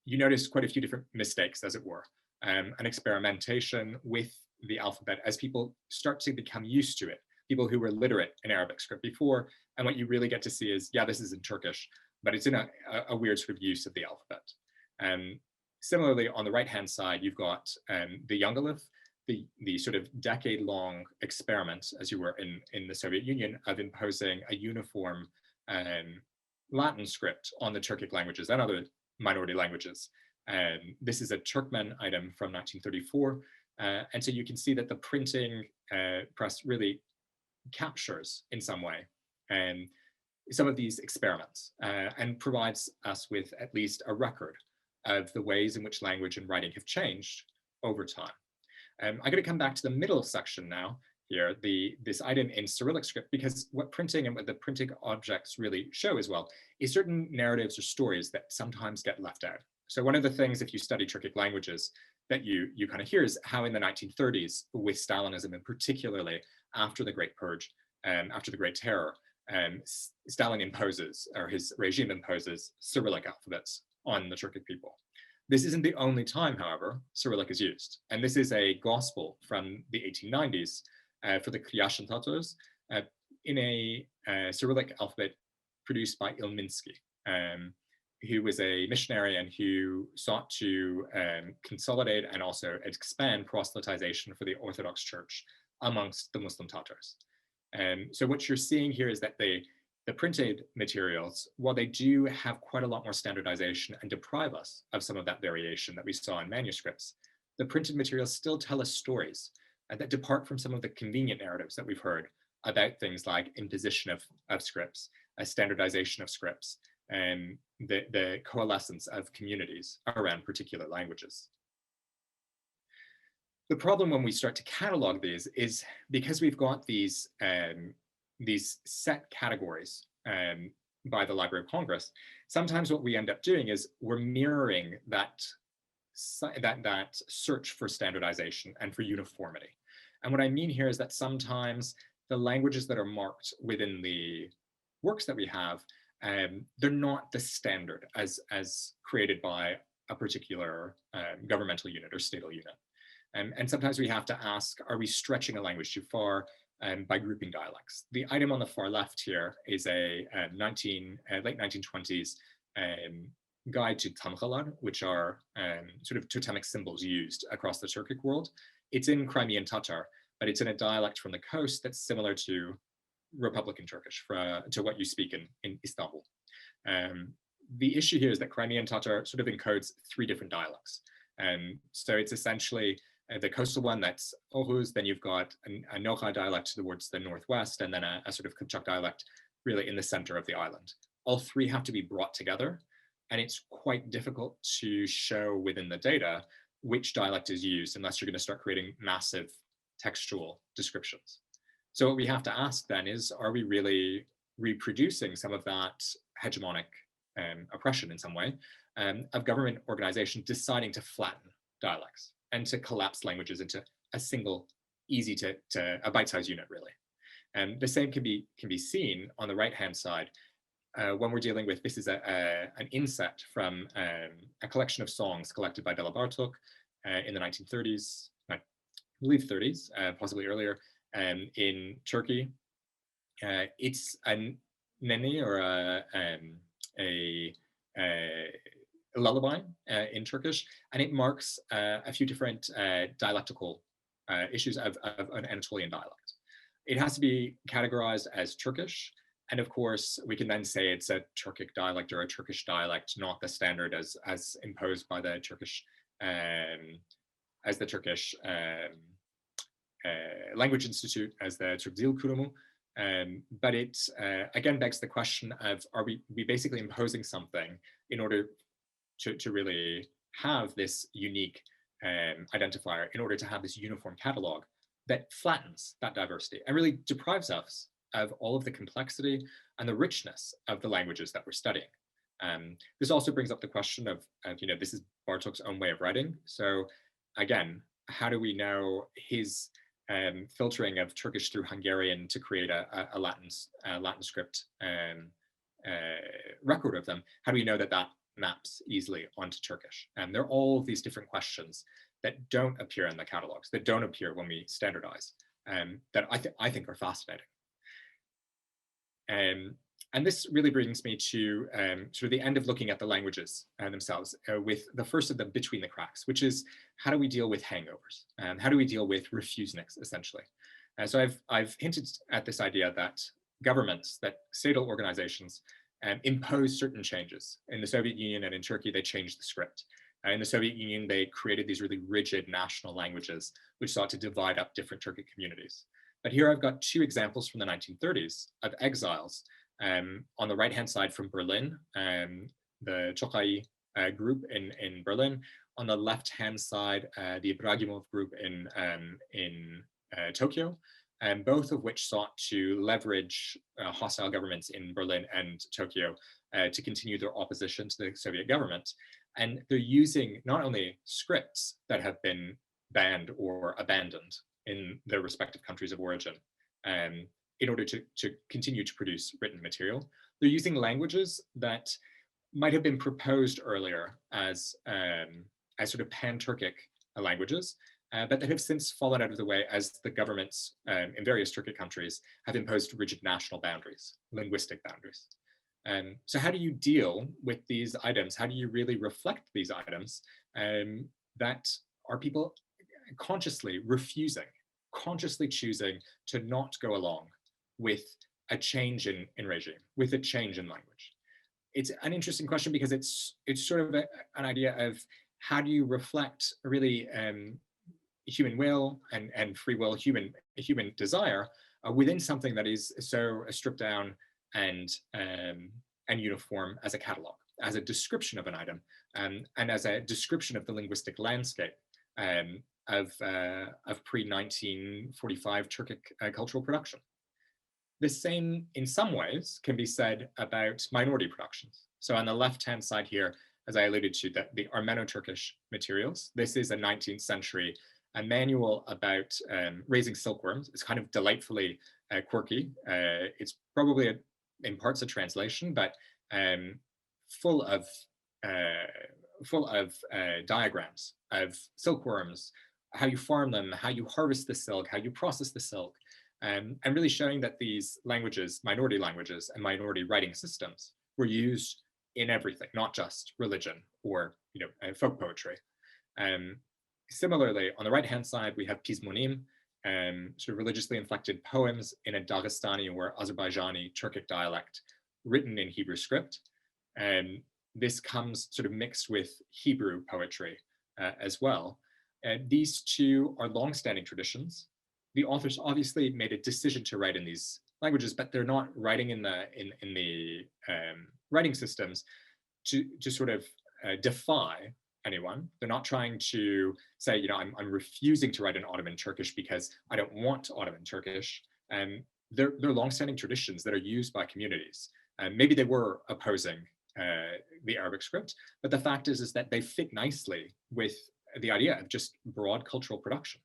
You notice quite a few different mistakes, as it were, an experimentation with the alphabet as people start to become used to it, people who were literate in Arabic script before. And what you really get to see is, yeah, this is in Turkish, but it's in a weird sort of use of the alphabet. Similarly, on the right-hand side, you've got the Yungalith, the sort of decade-long experiment, as you were in the Soviet Union, of imposing a uniform Latin script on the Turkic languages and other minority languages. This is a Turkmen item from 1934. And so you can see that the printing press really captures in some way some of these experiments and provides us with at least a record of the ways in which language and writing have changed over time. I'm going to come back to the middle section now here, this item in Cyrillic script, because what printing and what the printing objects really show as well is certain narratives or stories that sometimes get left out. So one of the things, if you study Turkic languages, that you kind of hear is how in the 1930s, with Stalinism and particularly after the Great Purge, after the Great Terror, Stalin imposes, or his regime imposes, Cyrillic alphabets on the Turkic people. This isn't the only time, however, Cyrillic is used. And this is a gospel from the 1890s for the Kyakshan Tatars in a Cyrillic alphabet produced by Ilminsky, who was a missionary and who sought to consolidate and also expand proselytization for the Orthodox Church amongst the Muslim Tatars. So what you're seeing here is that the printed materials, while they do have quite a lot more standardization and deprive us of some of that variation that we saw in manuscripts, the printed materials still tell us stories that depart from some of the convenient narratives that we've heard about things like imposition of scripts, a standardization of scripts, and the coalescence of communities around particular languages. The problem when we start to catalog these is because we've got these set categories by the Library of Congress, sometimes what we end up doing is we're mirroring that search for standardization and for uniformity. And what I mean here is that sometimes the languages that are marked within the works that we have, they're not the standard as created by a particular governmental unit or statal unit. And sometimes we have to ask, are we stretching a language too far by grouping dialects? The item on the far left here is a late 1920s guide to tamghalar, which are sort of totemic symbols used across the Turkic world. It's in Crimean Tatar, but it's in a dialect from the coast that's similar to Republican Turkish, to what you speak in Istanbul. The issue here is that Crimean Tatar sort of encodes 3 different dialects. So it's essentially the coastal one, that's Oghuz, then you've got a Nogai dialect towards the northwest, and then a sort of Kipchak dialect really in the center of the island. All 3 have to be brought together, and it's quite difficult to show within the data which dialect is used unless you're going to start creating massive textual descriptions. So what we have to ask then is, are we really reproducing some of that hegemonic oppression in some way of government organization deciding to flatten dialects and to collapse languages into a single, easy to a bite-sized unit, really. And the same can be seen on the right-hand side when we're dealing with, this is an inset from a collection of songs collected by Bela Bartok in the 1930s, I believe 30s, possibly earlier, in Turkey. It's a neni, or a lullaby in Turkish, and it marks a few different dialectical issues of an Anatolian dialect. It has to be categorized as Turkish, and of course, we can then say it's a Turkic dialect or a Turkish dialect, not the standard as imposed by the Turkish Language Institute, as the Türk Dil Kurumu. But it again begs the question of, are we basically imposing something in order to really have this unique identifier, in order to have this uniform catalog that flattens that diversity and really deprives us of all of the complexity and the richness of the languages that we're studying. This also brings up the question of this is Bartok's own way of writing. So again, how do we know his filtering of Turkish through Hungarian to create a Latin script record of them? How do we know that that maps easily onto Turkish? And there are all of these different questions that don't appear in the catalogs, that don't appear when we standardize, that I think are fascinating. And this really brings me to sort of the end of looking at the languages themselves, with the first of them, between the cracks, which is, how do we deal with hangovers? How do we deal with refuseniks, essentially? So I've hinted at this idea that governments, that statal organizations, impose certain changes. In the Soviet Union and in Turkey, they changed the script. In the Soviet Union, they created these really rigid national languages, which sought to divide up different Turkic communities. But here I've got two examples from the 1930s of exiles. On the right-hand side from Berlin, the Çokai group in Berlin. On the left-hand side, the Ibragimov group in Tokyo, and both of which sought to leverage hostile governments in Berlin and Tokyo to continue their opposition to the Soviet government. And they're using not only scripts that have been banned or abandoned in their respective countries of origin, in order to continue to produce written material. They're using languages that might have been proposed earlier as sort of pan-Turkic languages, but that have since fallen out of the way as the governments in various Turkic countries have imposed rigid national boundaries, linguistic boundaries. So how do you deal with these items? How do you really reflect these items that are people consciously refusing, consciously choosing to not go along with a change in regime, with a change in language? It's an interesting question because it's sort of an idea of, how do you reflect really human will and free will, human desire within something that is so stripped down and uniform as a catalog, as a description of an item, and as a description of the linguistic landscape of pre-1945 Turkic cultural production. The same, in some ways, can be said about minority productions. So on the left-hand side here, as I alluded to, the Armeno-Turkish materials. This is a 19th century manual about raising silkworms. It's kind of delightfully quirky. It's probably in parts a translation, but full of diagrams of silkworms, how you farm them, how you harvest the silk, how you process the silk, and really showing that these languages, minority languages and minority writing systems, were used in everything, not just religion or folk poetry. Similarly, on the right-hand side, we have Pizmonim, sort of religiously inflected poems in a Dagestani or Azerbaijani Turkic dialect, written in Hebrew script. This comes sort of mixed with Hebrew poetry as well. These two are long-standing traditions. The authors obviously made a decision to write in these languages, but they're not writing in the writing systems to sort of defy anyone. They're not trying to say, I'm refusing to write in Ottoman Turkish because I don't want Ottoman Turkish. They're long-standing traditions that are used by communities. Maybe they were opposing the Arabic script, but the fact is that they fit nicely with the idea of just broad cultural production.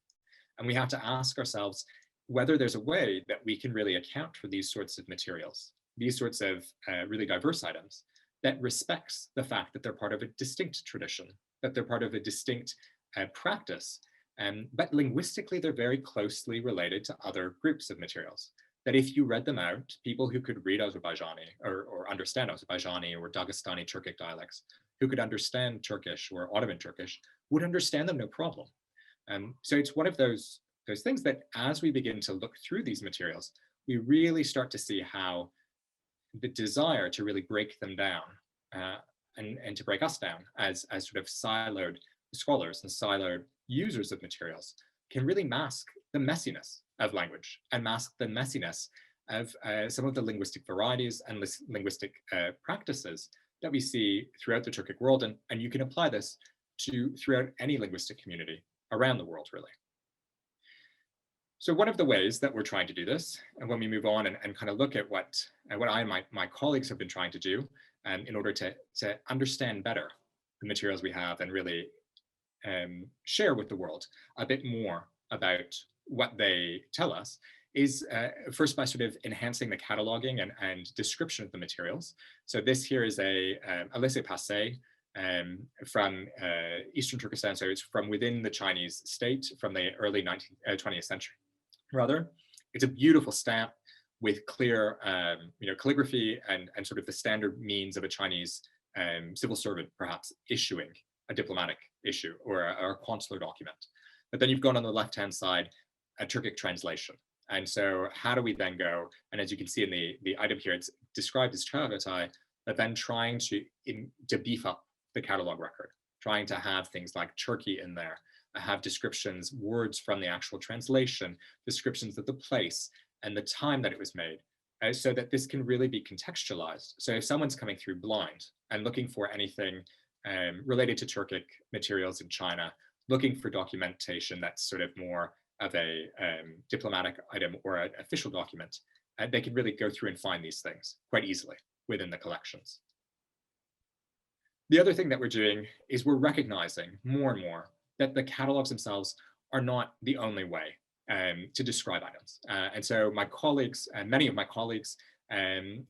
And we have to ask ourselves whether there's a way that we can really account for these sorts of materials these sorts of really diverse items that respects the fact that they're part of a distinct tradition, that they're part of a distinct practice. But linguistically, they're very closely related to other groups of materials. That if you read them out, people who could read Azerbaijani or understand Azerbaijani or Dagestani Turkic dialects, who could understand Turkish or Ottoman Turkish, would understand them no problem. So it's one of those things that as we begin to look through these materials, we really start to see how the desire to really break them down and to break us down as sort of siloed scholars and siloed users of materials can really mask the messiness of language and mask the messiness of some of the linguistic varieties and linguistic practices that we see throughout the Turkic world. And you can apply this to throughout any linguistic community around the world, really. So one of the ways that we're trying to do this, and when we move on and kind of look at what I and my colleagues have been trying to do in order to understand better the materials we have and really share with the world a bit more about what they tell us, is first by sort of enhancing the cataloging and description of the materials. So this here is a laissez-passer from Eastern Turkestan, so it's from within the Chinese state from the early 20th century. Rather, it's a beautiful stamp with clear calligraphy and sort of the standard means of a Chinese civil servant perhaps issuing a diplomatic issue or a consular document. But then you've got on the left-hand side a Turkic translation. And so how do we then go? And as you can see in the item here, it's described as Curator, but then trying to beef up the catalog record, trying to have things like Turkey in there, have descriptions, words from the actual translation, descriptions of the place and the time that it was made, so that this can really be contextualized. So if someone's coming through blind and looking for anything related to Turkic materials in China, looking for documentation that's sort of more of a diplomatic item or an official document, they can really go through and find these things quite easily within the collections. The other thing that we're doing is we're recognizing more and more that the catalogs themselves are not the only way to describe items. And so my colleagues, many of my colleagues and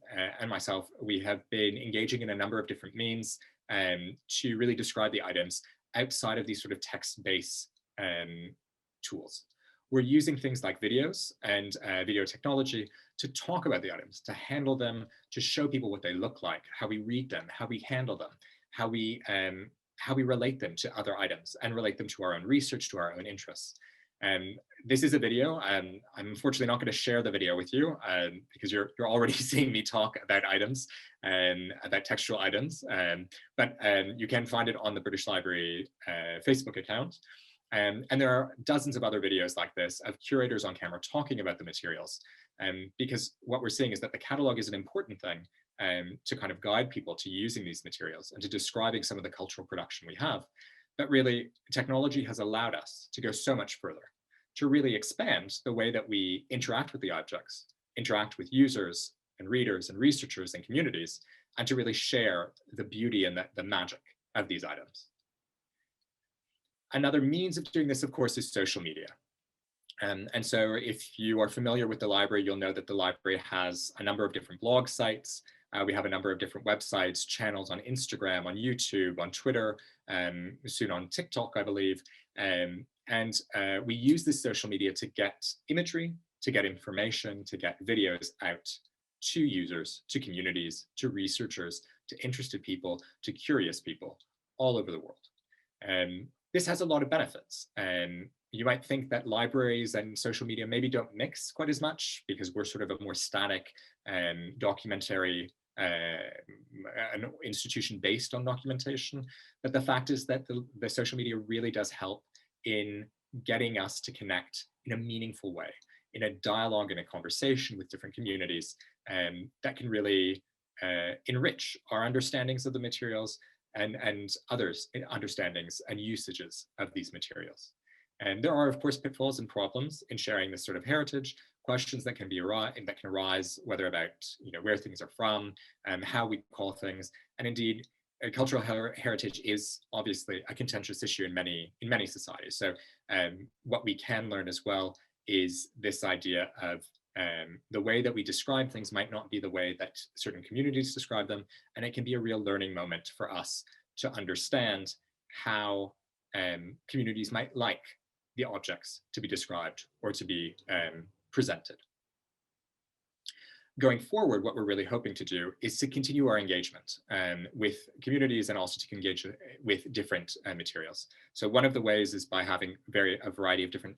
myself, we have been engaging in a number of different means to really describe the items outside of these sort of text-based tools. We're using things like videos and video technology to talk about the items, to handle them, to show people what they look like, how we read them, how we handle them, how we relate them to other items and relate them to our own research, to our own interests. This is a video. I'm unfortunately not going to share the video with you because you're already seeing me talk about items and about textual items. But you can find it on the British Library Facebook account. And there are dozens of other videos like this of curators on camera talking about the materials. Because what we're seeing is that the catalog is an important thing to kind of guide people to using these materials and to describing some of the cultural production we have. But really, technology has allowed us to go so much further, to really expand the way that we interact with the objects, interact with users and readers and researchers and communities, and to really share the beauty and the magic of these items. Another means of doing this, of course, is social media. And so if you are familiar with the library, you'll know that the library has a number of different blog sites. We have a number of different websites, channels on Instagram, on YouTube, on Twitter, soon on TikTok, I believe. And we use this social media to get imagery, to get information, to get videos out to users, to communities, to researchers, to interested people, to curious people all over the world. This has a lot of benefits. You might think that libraries and social media maybe don't mix quite as much because we're sort of a more static documentary an institution based on documentation. But the fact is that the social media really does help in getting us to connect in a meaningful way, in a dialogue, in a conversation with different communities that can really enrich our understandings of the materials and others' understandings and usages of these materials. And there are, of course, pitfalls and problems in sharing this sort of heritage, questions that can arise, whether about where things are from, how we call things, and indeed, cultural heritage is obviously a contentious issue in many societies. So what we can learn as well is this idea of The way that we describe things might not be the way that certain communities describe them, and it can be a real learning moment for us to understand how communities might like the objects to be described or to be presented. Going forward, what we're really hoping to do is to continue our engagement with communities and also to engage with different materials. So one of the ways is by having a variety of different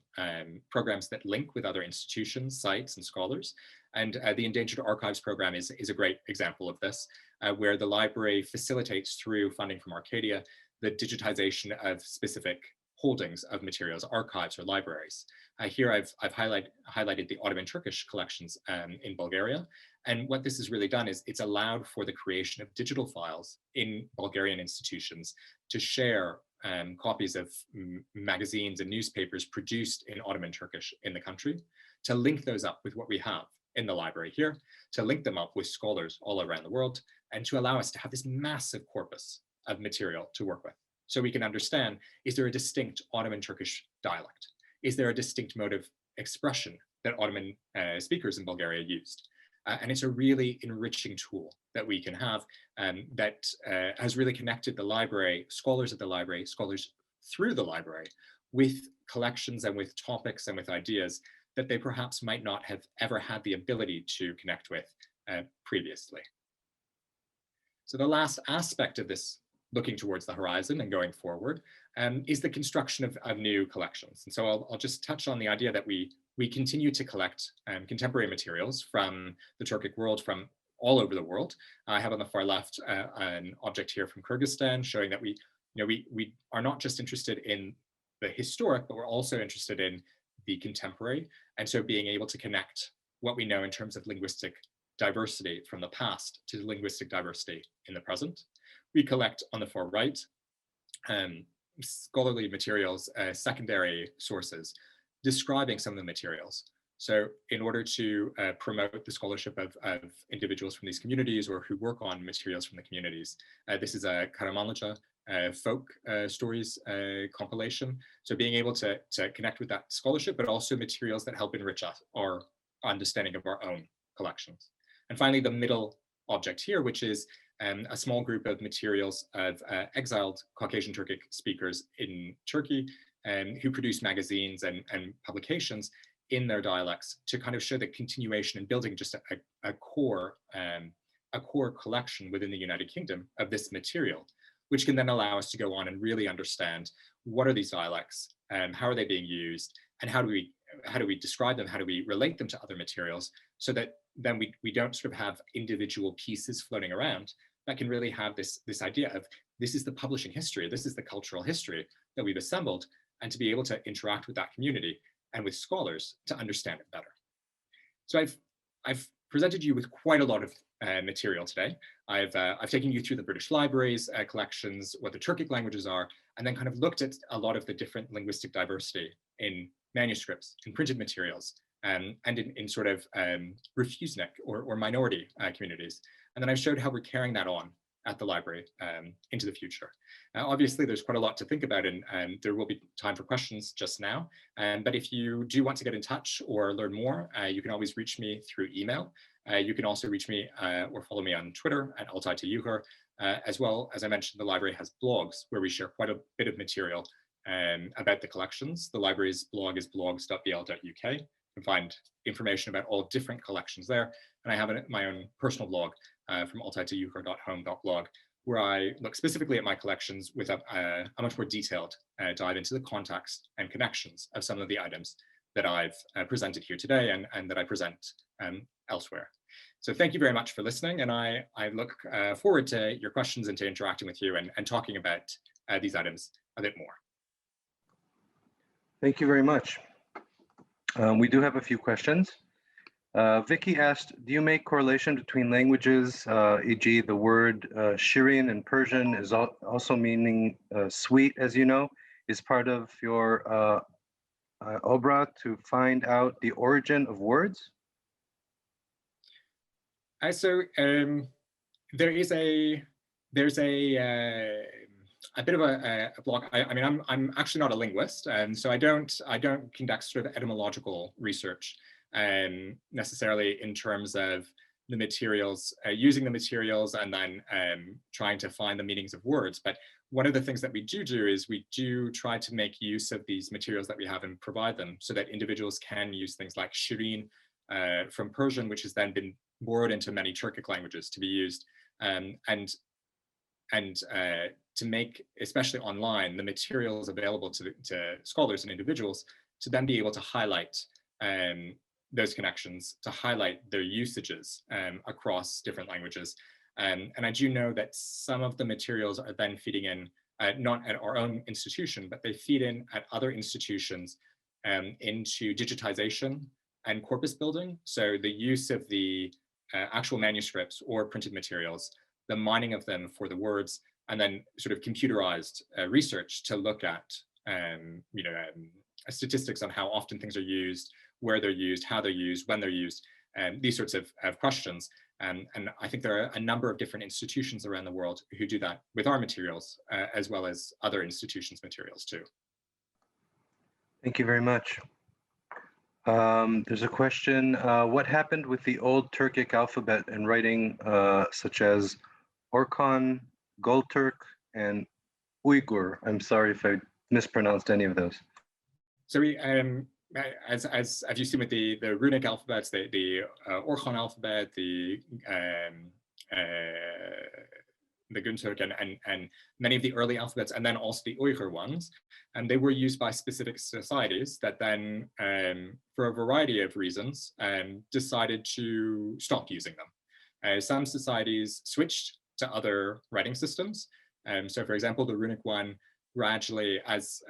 programs that link with other institutions, sites, and scholars. And the Endangered Archives program is a great example of this, where the library facilitates through funding from Arcadia the digitization of specific holdings of materials, archives or libraries. Here I've highlighted the Ottoman Turkish collections in Bulgaria. And what this has really done is it's allowed for the creation of digital files in Bulgarian institutions to share copies of magazines and newspapers produced in Ottoman Turkish in the country, to link those up with what we have in the library here, to link them up with scholars all around the world, and to allow us to have this massive corpus of material to work with. So we can understand, is there a distinct Ottoman Turkish dialect? Is there a distinct mode of expression that Ottoman speakers in Bulgaria used? And it's a really enriching tool that we can have that has really connected the library, scholars at the library, scholars through the library, with collections and with topics and with ideas that they perhaps might not have ever had the ability to connect with previously. So the last aspect of this looking towards the horizon and going forward is the construction of new collections. And so I'll just touch on the idea that we continue to collect contemporary materials from the Turkic world, from all over the world. I have on the far left an object here from Kyrgyzstan showing that we are not just interested in the historic, but we're also interested in the contemporary. And so being able to connect what we know in terms of linguistic diversity from the past to linguistic diversity in the present. We collect on the far right scholarly materials, secondary sources, describing some of the materials. So in order to promote the scholarship of individuals from these communities or who work on materials from the communities, this is a Karamanlıca folk stories compilation. So being able to connect with that scholarship, but also materials that help enrich our understanding of our own collections. And finally, the middle object here, which is a small group of materials of exiled Caucasian Turkic speakers in Turkey who produce magazines and publications in their dialects to kind of show the continuation and building just a core collection within the United Kingdom of this material, which can then allow us to go on and really understand what are these dialects, how are they being used, and how do we describe them, how do we relate them to other materials, so that then we don't sort of have individual pieces floating around, that can really have this idea of this is the publishing history, this is the cultural history that we've assembled, and to be able to interact with that community and with scholars to understand it better. So I've presented you with quite a lot of material today. I've taken you through the British Library's collections, what the Turkic languages are, and then kind of looked at a lot of the different linguistic diversity in manuscripts, in printed materials, and in sort of refusenic or minority communities. And then I showed how we're carrying that on at the library into the future. Obviously, there's quite a lot to think about, and there will be time for questions just now. But if you do want to get in touch or learn more, you can always reach me through email. You can also reach me or follow me on Twitter at @altaytayuhur. As well, as I mentioned, the library has blogs where we share quite a bit of material about the collections. The library's blog is blogs.bl.uk. You can find information about all different collections there. And I have my own personal blog from altaytayuhur.home.blog, where I look specifically at my collections with a much more detailed dive into the context and connections of some of the items that I've presented here today and that I present elsewhere. So thank you very much for listening, and I look forward to your questions and to interacting with you and talking about these items a bit more. Thank you very much. We do have a few questions. Vicky asked, do you make correlation between languages, e.g. the word Syrian and Persian is also meaning sweet, as you know, is part of your obra to find out the origin of words? So there's a bit of a blog. I mean, I'm actually not a linguist, and so I don't conduct sort of etymological research. necessarily in terms of the materials, using the materials and then trying to find the meanings of words. But one of the things that we do is we do try to make use of these materials that we have and provide them so that individuals can use things like shirin from Persian, which has then been borrowed into many Turkic languages to be used, and to make, especially online, the materials available to scholars and individuals to then be able to highlight those connections, to highlight their usages across different languages. And I do know that some of the materials are then feeding in, not at our own institution, but they feed in at other institutions into digitization and corpus building. So the use of the actual manuscripts or printed materials, the mining of them for the words, and then sort of computerized research to look at statistics on how often things are used, where they're used, how they're used, when they're used, and these sorts of questions. And I think there are a number of different institutions around the world who do that with our materials, as well as other institutions' materials too. Thank you very much. There's a question, what happened with the old Turkic alphabet and writing such as Orkhon, Gulturk, and Uyghur? I'm sorry if I mispronounced any of those. So we, as you've seen with the runic alphabets, the Orkhon alphabet, the Gunturk, and many of the early alphabets, and then also the Uyghur ones, and they were used by specific societies that then, for a variety of reasons, decided to stop using them. Some societies switched to other writing systems. So, for example, the runic one gradually, as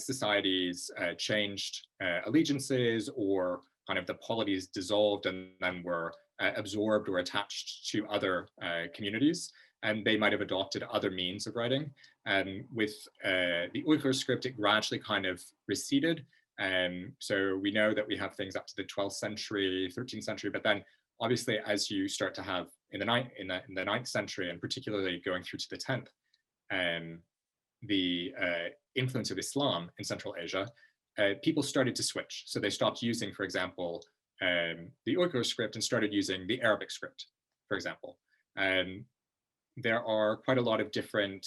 societies changed allegiances, or kind of the polities dissolved and then were absorbed or attached to other communities, and they might have adopted other means of writing. With the Uyghur script, it gradually kind of receded. So we know that we have things up to the 12th century, 13th century, but then obviously as you start to have in the 9th century, and particularly going through to the 10th, the influence of Islam in Central Asia, people started to switch. So they stopped using, for example, the Uyghur script and started using the Arabic script, for example. There are quite a lot of different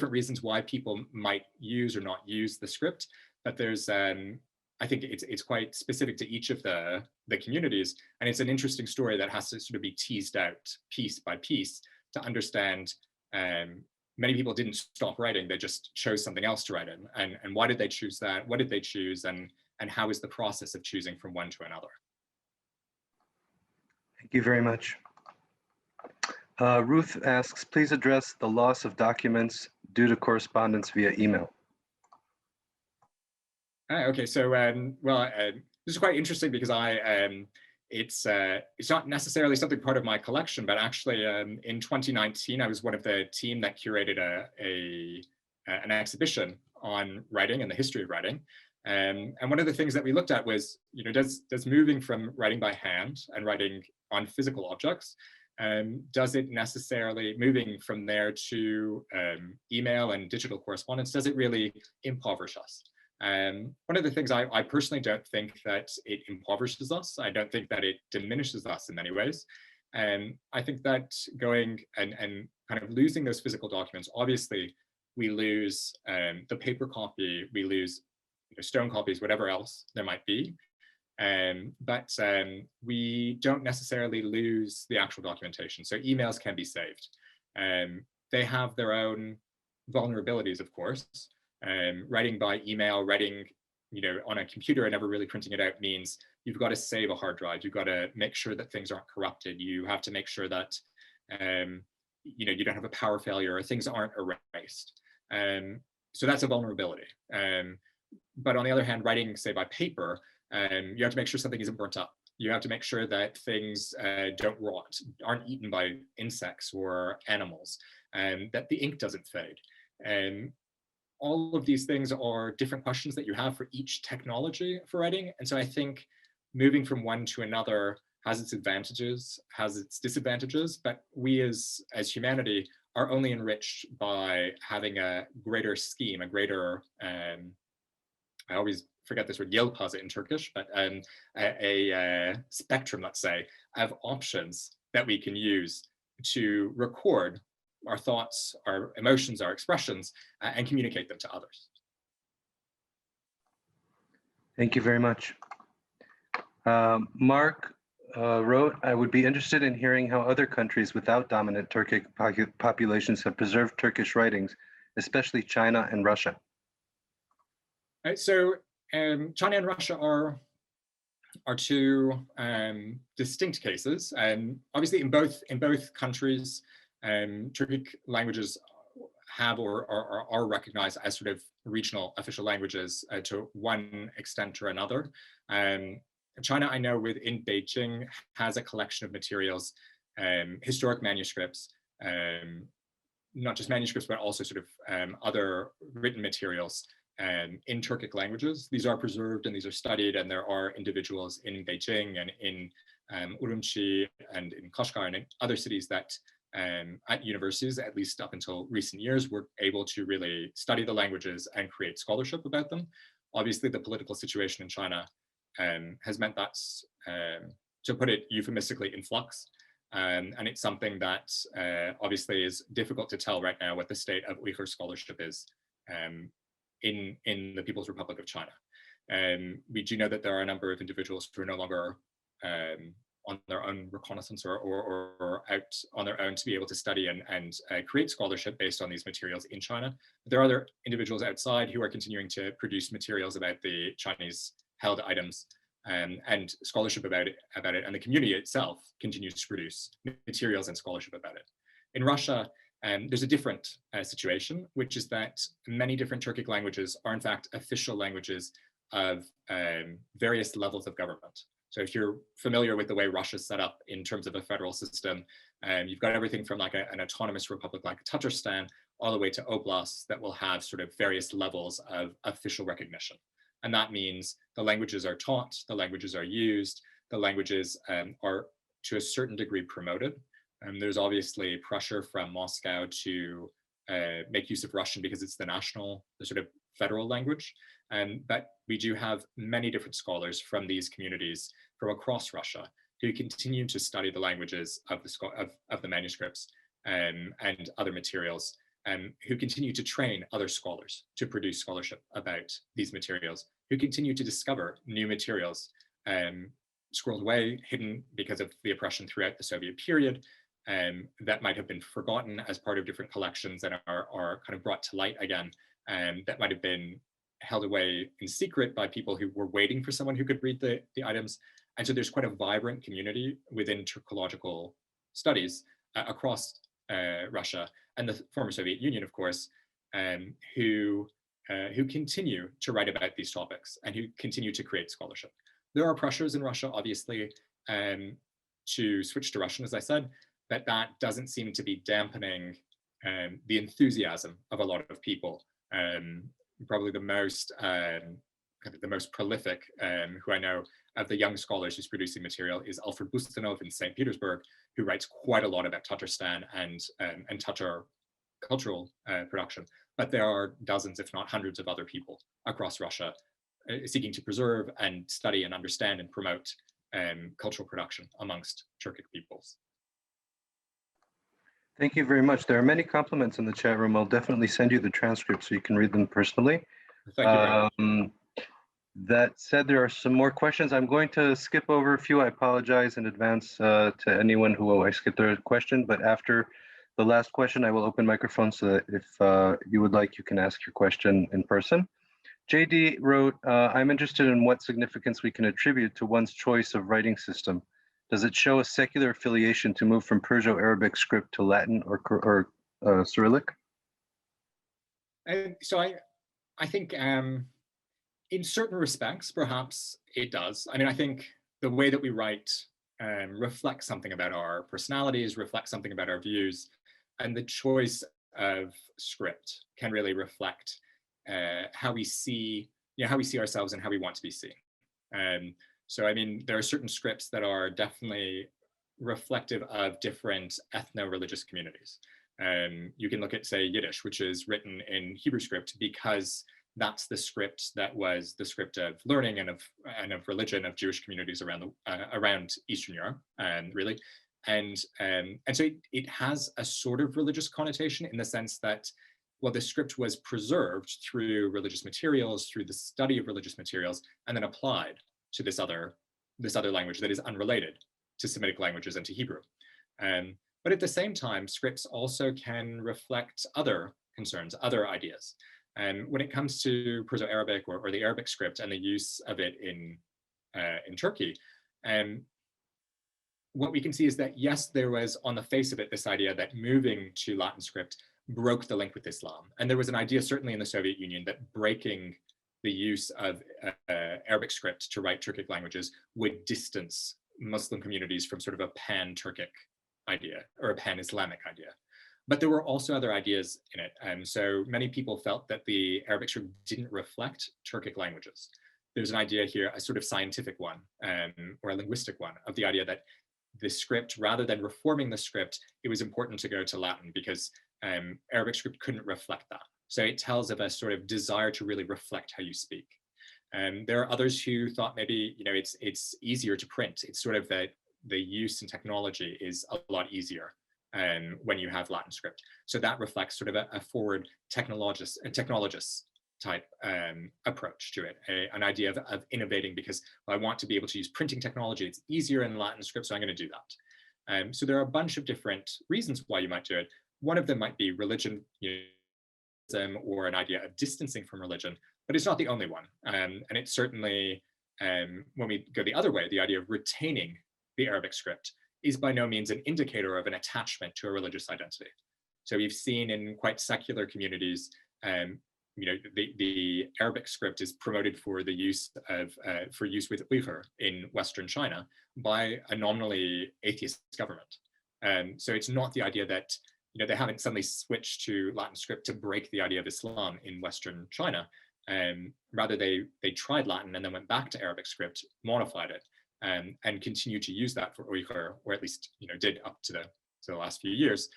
reasons why people might use or not use the script, but there's I think it's quite specific to each of the communities, and it's an interesting story that has to sort of be teased out piece by piece to understand. Many people didn't stop writing; they just chose something else to write in. And why did they choose that? What did they choose? And how is the process of choosing from one to another? Thank you very much. Ruth asks, please address the loss of documents due to correspondence via email. Okay, so this is quite interesting because it's not necessarily something part of my collection, but actually in 2019 I was one of the team that curated an exhibition on writing and the history of writing. And one of the things that we looked at was, does moving from writing by hand and writing on physical objects, does it necessarily, moving from there to email and digital correspondence, does it really impoverish us? One of the things I personally don't think that it impoverishes us. I don't think that it diminishes us in many ways. I think that going and kind of losing those physical documents, obviously we lose the paper copy, we lose stone copies, whatever else there might be. But we don't necessarily lose the actual documentation. So emails can be saved. They have their own vulnerabilities, of course. Writing by email, writing on a computer and never really printing it out means you've got to save a hard drive. You've got to make sure that things aren't corrupted. You have to make sure that you don't have a power failure or things aren't erased. So that's a vulnerability. But on the other hand, writing, say, by paper, you have to make sure something isn't burnt up. You have to make sure that things don't rot, aren't eaten by insects or animals, and that the ink doesn't fade. All of these things are different questions that you have for each technology for writing. And so I think moving from one to another has its advantages, has its disadvantages, but we as humanity are only enriched by having a greater scheme, a greater, I always forget this word, yelpaze in Turkish, but a spectrum, let's say, of options that we can use to record our thoughts, our emotions, our expressions, and communicate them to others. Thank you very much. Mark wrote, I would be interested in hearing how other countries without dominant Turkic populations have preserved Turkish writings, especially China and Russia. So China and Russia are two distinct cases. Obviously, in both countries, Turkic languages have or are recognized as sort of regional official languages to one extent or another. China, I know, within Beijing, has a collection of materials, historic manuscripts, not just manuscripts, but also sort of other written materials in Turkic languages. These are preserved and these are studied, and there are individuals in Beijing and in Urumqi and in Kashgar and in other cities that at universities, at least up until recent years, were able to really study the languages and create scholarship about them. Obviously, the political situation in China has meant that's, to put it euphemistically, in flux. And it's something that obviously is difficult to tell right now what the state of Uyghur scholarship is in the People's Republic of China. We do know that there are a number of individuals who are no longer on their own reconnaissance or out on their own to be able to study and create scholarship based on these materials in China. There are other individuals outside who are continuing to produce materials about the Chinese held items and scholarship about it, and the community itself continues to produce materials and scholarship about it. In Russia, there's a different situation, which is that many different Turkic languages are in fact official languages of various levels of government. So if you're familiar with the way Russia's set up in terms of a federal system, you've got everything from like an autonomous republic like Tatarstan all the way to oblasts that will have sort of various levels of official recognition. And that means the languages are taught, the languages are used, the languages are to a certain degree promoted. There's obviously pressure from Moscow to make use of Russian because it's the sort of federal language. But we do have many different scholars from these communities from across Russia who continue to study the languages of the manuscripts and other materials, who continue to train other scholars to produce scholarship about these materials, who continue to discover new materials squirreled away, hidden because of the oppression throughout the Soviet period, that might have been forgotten as part of different collections and are kind of brought to light again, that might have been held away in secret by people who were waiting for someone who could read the items. And so there's quite a vibrant community within Turkological studies across Russia and the former Soviet Union, of course, who continue to write about these topics and who continue to create scholarship. There are pressures in Russia, obviously, to switch to Russian, as I said, but that doesn't seem to be dampening the enthusiasm of a lot of people. Probably the most prolific, who I know of the young scholars who's producing material, is Alfred Bustanov in St. Petersburg, who writes quite a lot about Tatarstan and Tatar cultural production. But there are dozens, if not hundreds, of other people across Russia seeking to preserve and study and understand and promote cultural production amongst Turkic peoples. Thank you very much. There are many compliments in the chat room. I'll definitely send you the transcript so you can read them personally. Thank you very much. That said, there are some more questions. I'm going to skip over a few. I apologize in advance to anyone who I skipped their question, but after the last question, I will open microphones so that if you would like, you can ask your question in person. JD wrote, I'm interested in what significance we can attribute to one's choice of writing system. Does it show a secular affiliation to move from Perso-Arabic script to Latin or Cyrillic? So I think in certain respects, perhaps it does. I mean, I think the way that we write reflects something about our personalities, reflects something about our views, and the choice of script can really reflect how we see ourselves and how we want to be seen. So, I mean, there are certain scripts that are definitely reflective of different ethno-religious communities. You can look at, say, Yiddish, which is written in Hebrew script because that's the script that was the script of learning and of religion of Jewish communities around around Eastern Europe, really. And so it has a sort of religious connotation in the sense that, well, the script was preserved through religious materials, through the study of religious materials, and then applied to this other language that is unrelated to Semitic languages and to Hebrew. But at the same time, scripts also can reflect other concerns, other ideas. And when it comes to Perso-Arabic or the Arabic script and the use of it in Turkey, what we can see is that, yes, there was on the face of it this idea that moving to Latin script broke the link with Islam. And there was an idea, certainly in the Soviet Union, that breaking the use of Arabic script to write Turkic languages would distance Muslim communities from sort of a pan-Turkic idea or a pan-Islamic idea. But there were also other ideas in it. And so many people felt that the Arabic script didn't reflect Turkic languages. There's an idea here, a sort of scientific one or a linguistic one, of the idea that the script, rather than reforming the script, it was important to go to Latin because Arabic script couldn't reflect that. So it tells of a sort of desire to really reflect how you speak. There are others who thought maybe, it's easier to print. It's sort of the use in technology is a lot easier when you have Latin script. So that reflects sort of a forward technologist type approach to it, an idea of innovating because I want to be able to use printing technology. It's easier in Latin script, so I'm going to do that. So there are a bunch of different reasons why you might do it. One of them might be religion, or an idea of distancing from religion, but it's not the only one. And it's certainly, when we go the other way, the idea of retaining the Arabic script is by no means an indicator of an attachment to a religious identity. So we've seen in quite secular communities, the Arabic script is promoted for the use of for use with Uyghur in Western China by a nominally atheist government. So it's not the idea that they haven't suddenly switched to Latin script to break the idea of Islam in Western China. Rather, they tried Latin and then went back to Arabic script, modified it, and continued to use that for Uyghur, or at least did up to the last few years,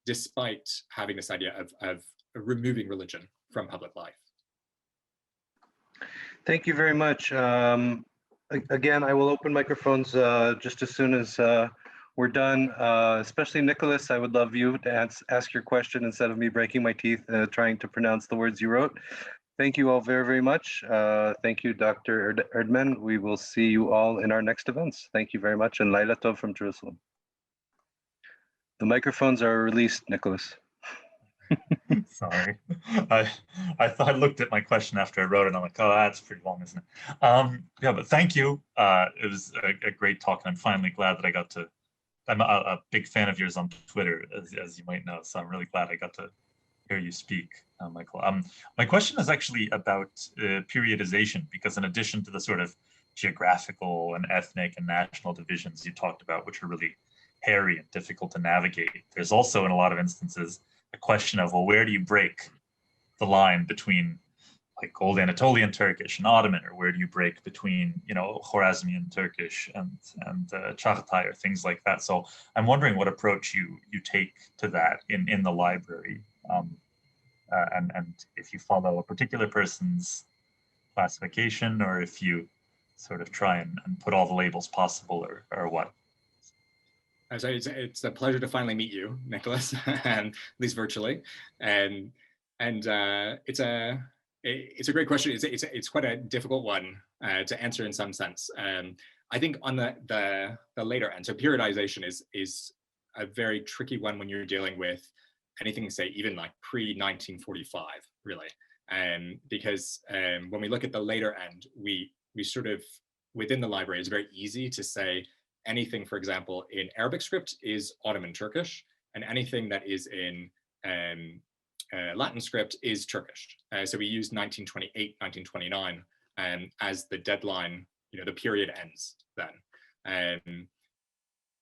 despite having this idea of removing religion from public life. Thank you very much. Again, I will open microphones just as soon as we're done. Especially Nicholas, I would love you to ask your question instead of me breaking my teeth trying to pronounce the words you wrote. Thank you all very, very much. Thank you, Dr. Erdman. We will see you all in our next events. Thank you very much, and Laila Tov from Jerusalem. The microphones are released, Nicholas. Sorry, I looked at my question after I wrote it, and I'm like, oh, that's pretty long, isn't it? Yeah, but thank you. It was a great talk, and I'm finally glad that I got to. I'm a big fan of yours on Twitter, as you might know, so I'm really glad I got to hear you speak, Michael. My question is actually about periodization, because in addition to the sort of geographical and ethnic and national divisions you talked about, which are really hairy and difficult to navigate, there's also in a lot of instances a question of, well, where do you break the line between like old Anatolian Turkish and Ottoman, or where do you break between, Khwarezmian Turkish and Çağatay or things like that? So I'm wondering what approach you take to that in the library, and if you follow a particular person's classification, or if you sort of try and put all the labels possible, or what. So it's a pleasure to finally meet you, Nicholas, at least virtually, and it's a great question. It's quite a difficult one to answer in some sense. I think on the later end, so periodization is a very tricky one when you're dealing with anything, say, even like pre-1945, really, because when we look at the later end, we sort of within the library, it's very easy to say anything, for example, in Arabic script is Ottoman Turkish, and anything that is in Latin script is Turkish. So we use 1928, 1929 as the deadline, the period ends then.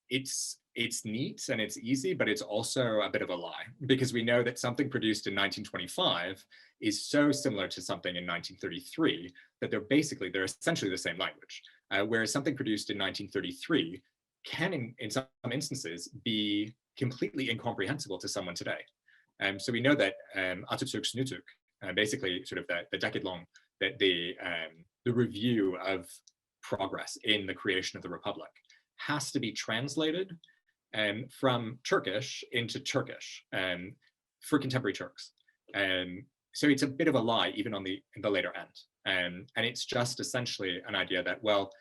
It's neat and it's easy, but it's also a bit of a lie, because we know that something produced in 1925 is so similar to something in 1933 that they're essentially the same language. Whereas something produced in 1933 can, in some instances, be completely incomprehensible to someone today. So we know that Atatürk's Nutuk basically sort of the decade-long, the review of progress in the creation of the Republic has to be translated from Turkish into Turkish for contemporary Turks. So it's a bit of a lie, even on in the later end. And it's just essentially an idea that, well,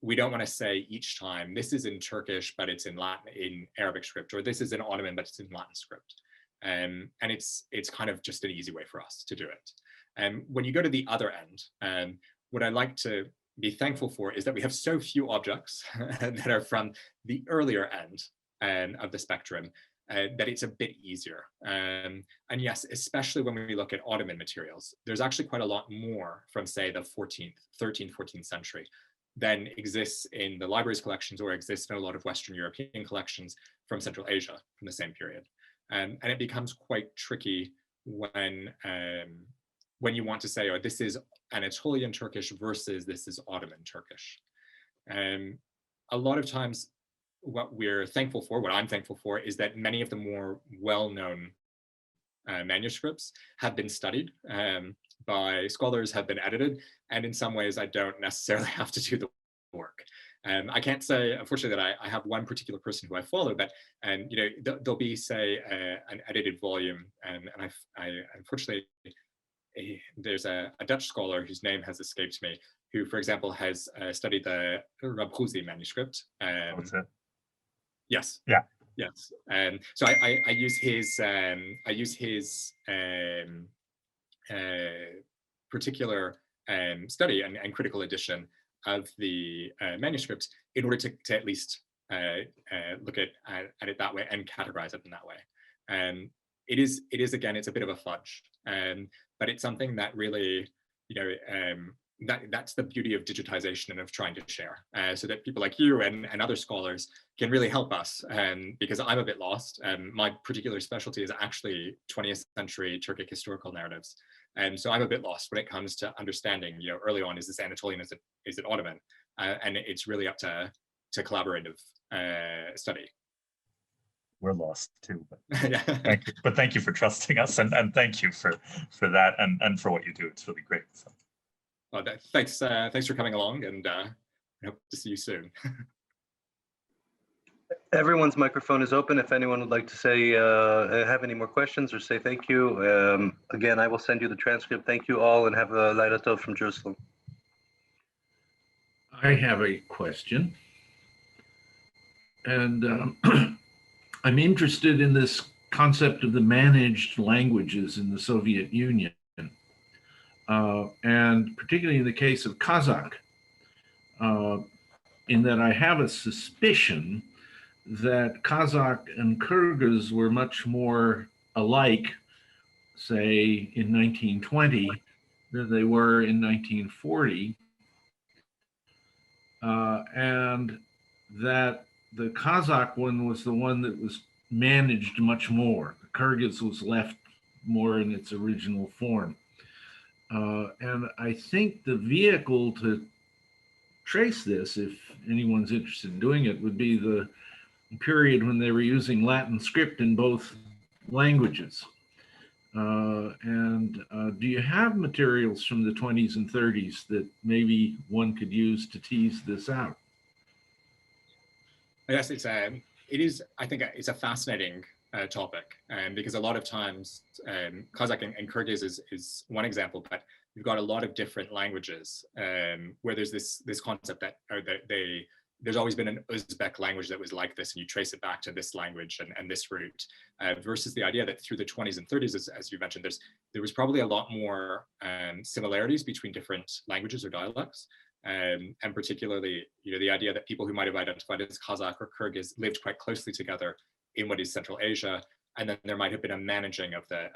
we don't want to say each time, this is in Turkish, but it's in Latin, in Arabic script, or this is in Ottoman, but it's in Latin script. And it's kind of just an easy way for us to do it. When you go to the other end, what I like to be thankful for is that we have so few objects that are from the earlier end of the spectrum that it's a bit easier. And yes, especially when we look at Ottoman materials, there's actually quite a lot more from, say, the 13th, 14th century than exists in the library's collections or exists in a lot of Western European collections from Central Asia from the same period. And it becomes quite tricky when you want to say, oh, this is Anatolian Turkish versus this is Ottoman Turkish. A lot of times what we're thankful for, what I'm thankful for, is that many of the more well-known manuscripts have been studied by scholars, have been edited, and in some ways I don't necessarily have to do the work. I can't say, unfortunately, that I have one particular person who I follow, but you know, there'll be, say, an edited volume, and I unfortunately, there's a Dutch scholar whose name has escaped me, who, for example, has studied the Rabhusi manuscript. Yes. Yeah. Yes. So I use his particular study and critical edition of the manuscript in order to at least look at it that way and categorize it in that way. It is again, it's a bit of a fudge, but it's something that really, you know, that's the beauty of digitization and of trying to share, so that people like you and other scholars can really help us, because I'm a bit lost. My particular specialty is actually 20th century Turkic historical narratives. And so I'm a bit lost when it comes to understanding, you know, early on, is this Anatolian, is it Ottoman? And it's really up to collaborative study. We're lost too, but Yeah. thank you. But thank you for trusting us, and thank you for that and for what you do. It's really great. So. Well, thanks for coming along, and I hope to see you soon. Everyone's microphone is open. If anyone would like to say, have any more questions or say thank you. Again, I will send you the transcript. Thank you all, and have a Laila Tov from Jerusalem. I have a question. And I'm interested in this concept of the managed languages in the Soviet Union. And particularly in the case of Kazakh, in that I have a suspicion that Kazakh and Kyrgyz were much more alike, say, in 1920 than they were in 1940, and that the Kazakh one was the one that was managed much more. The Kyrgyz was left more in its original form. And I think the vehicle to trace this, if anyone's interested in doing it, would be the period when they were using Latin script in both languages. Do you have materials from the 20s and 30s that maybe one could use to tease this out? Yes, it is. I think it's a fascinating topic, because a lot of times Kazakh and Kyrgyz is one example, but you've got a lot of different languages where there's this concept that there's always been an Uzbek language that was like this, and you trace it back to this language and this root, versus the idea that through the 20s and 30s, as you mentioned, there was probably a lot more similarities between different languages or dialects. And particularly, you know, the idea that people who might have identified as Kazakh or Kyrgyz lived quite closely together in what is Central Asia, and then there might have been a managing of the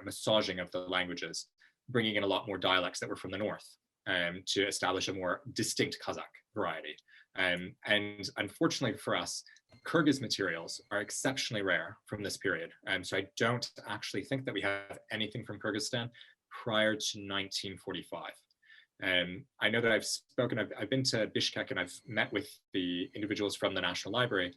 massaging of the languages, bringing in a lot more dialects that were from the north to establish a more distinct Kazakh variety. And unfortunately for us, Kyrgyz materials are exceptionally rare from this period. So I don't actually think that we have anything from Kyrgyzstan prior to 1945. I know that I've been to Bishkek, and I've met with the individuals from the National Library,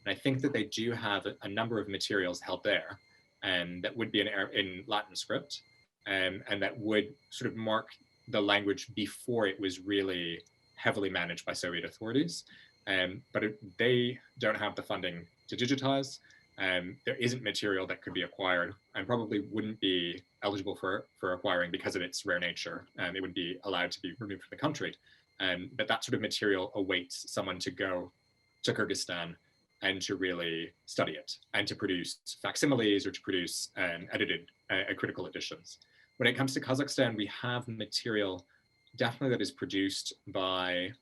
and I think that they do have a number of materials held there, and that would be in Latin script. and that would sort of mark the language before it was really heavily managed by Soviet authorities. But they don't have the funding to digitize. There isn't material that could be acquired and probably wouldn't be eligible for acquiring because of its rare nature. It wouldn't be allowed to be removed from the country. But that sort of material awaits someone to go to Kyrgyzstan and to really study it and to produce facsimiles or to produce edited critical editions. When it comes to Kazakhstan, we have material definitely that is produced by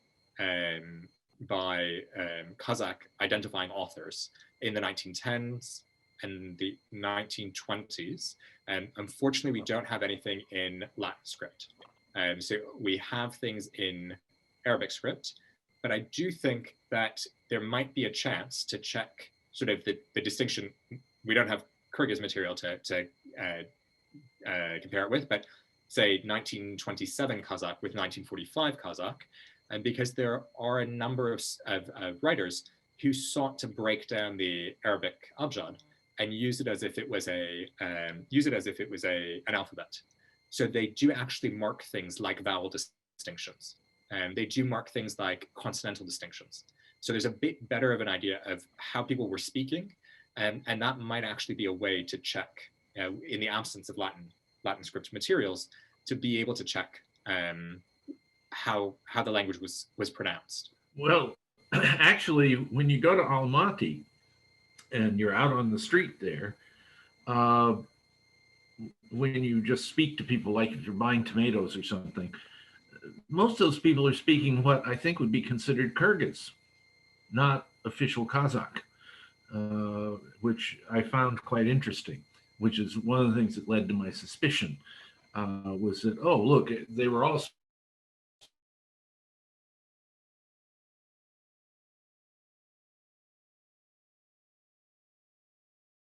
Kazakh identifying authors in the 1910s and the 1920s. And unfortunately, we don't have anything in Latin script. So we have things in Arabic script, but I do think that there might be a chance to check sort of the distinction. We don't have Kyrgyz material to compare it with, but say 1927 Kazakh with 1945 Kazakh, and because there are a number of writers who sought to break down the Arabic abjad and use it as if it was an alphabet. So they do actually mark things like vowel distinctions, and they do mark things like consonantal distinctions. So there's a bit better of an idea of how people were speaking, and that might actually be a way to check, in the absence of Latin script materials, to be able to check how the language was pronounced. Well, actually, when you go to Almaty and you're out on the street there, when you just speak to people, like if you're buying tomatoes or something, most of those people are speaking what I think would be considered Kyrgyz, not official Kazakh, which I found quite interesting, which is one of the things that led to my suspicion, was that, oh, look, they were all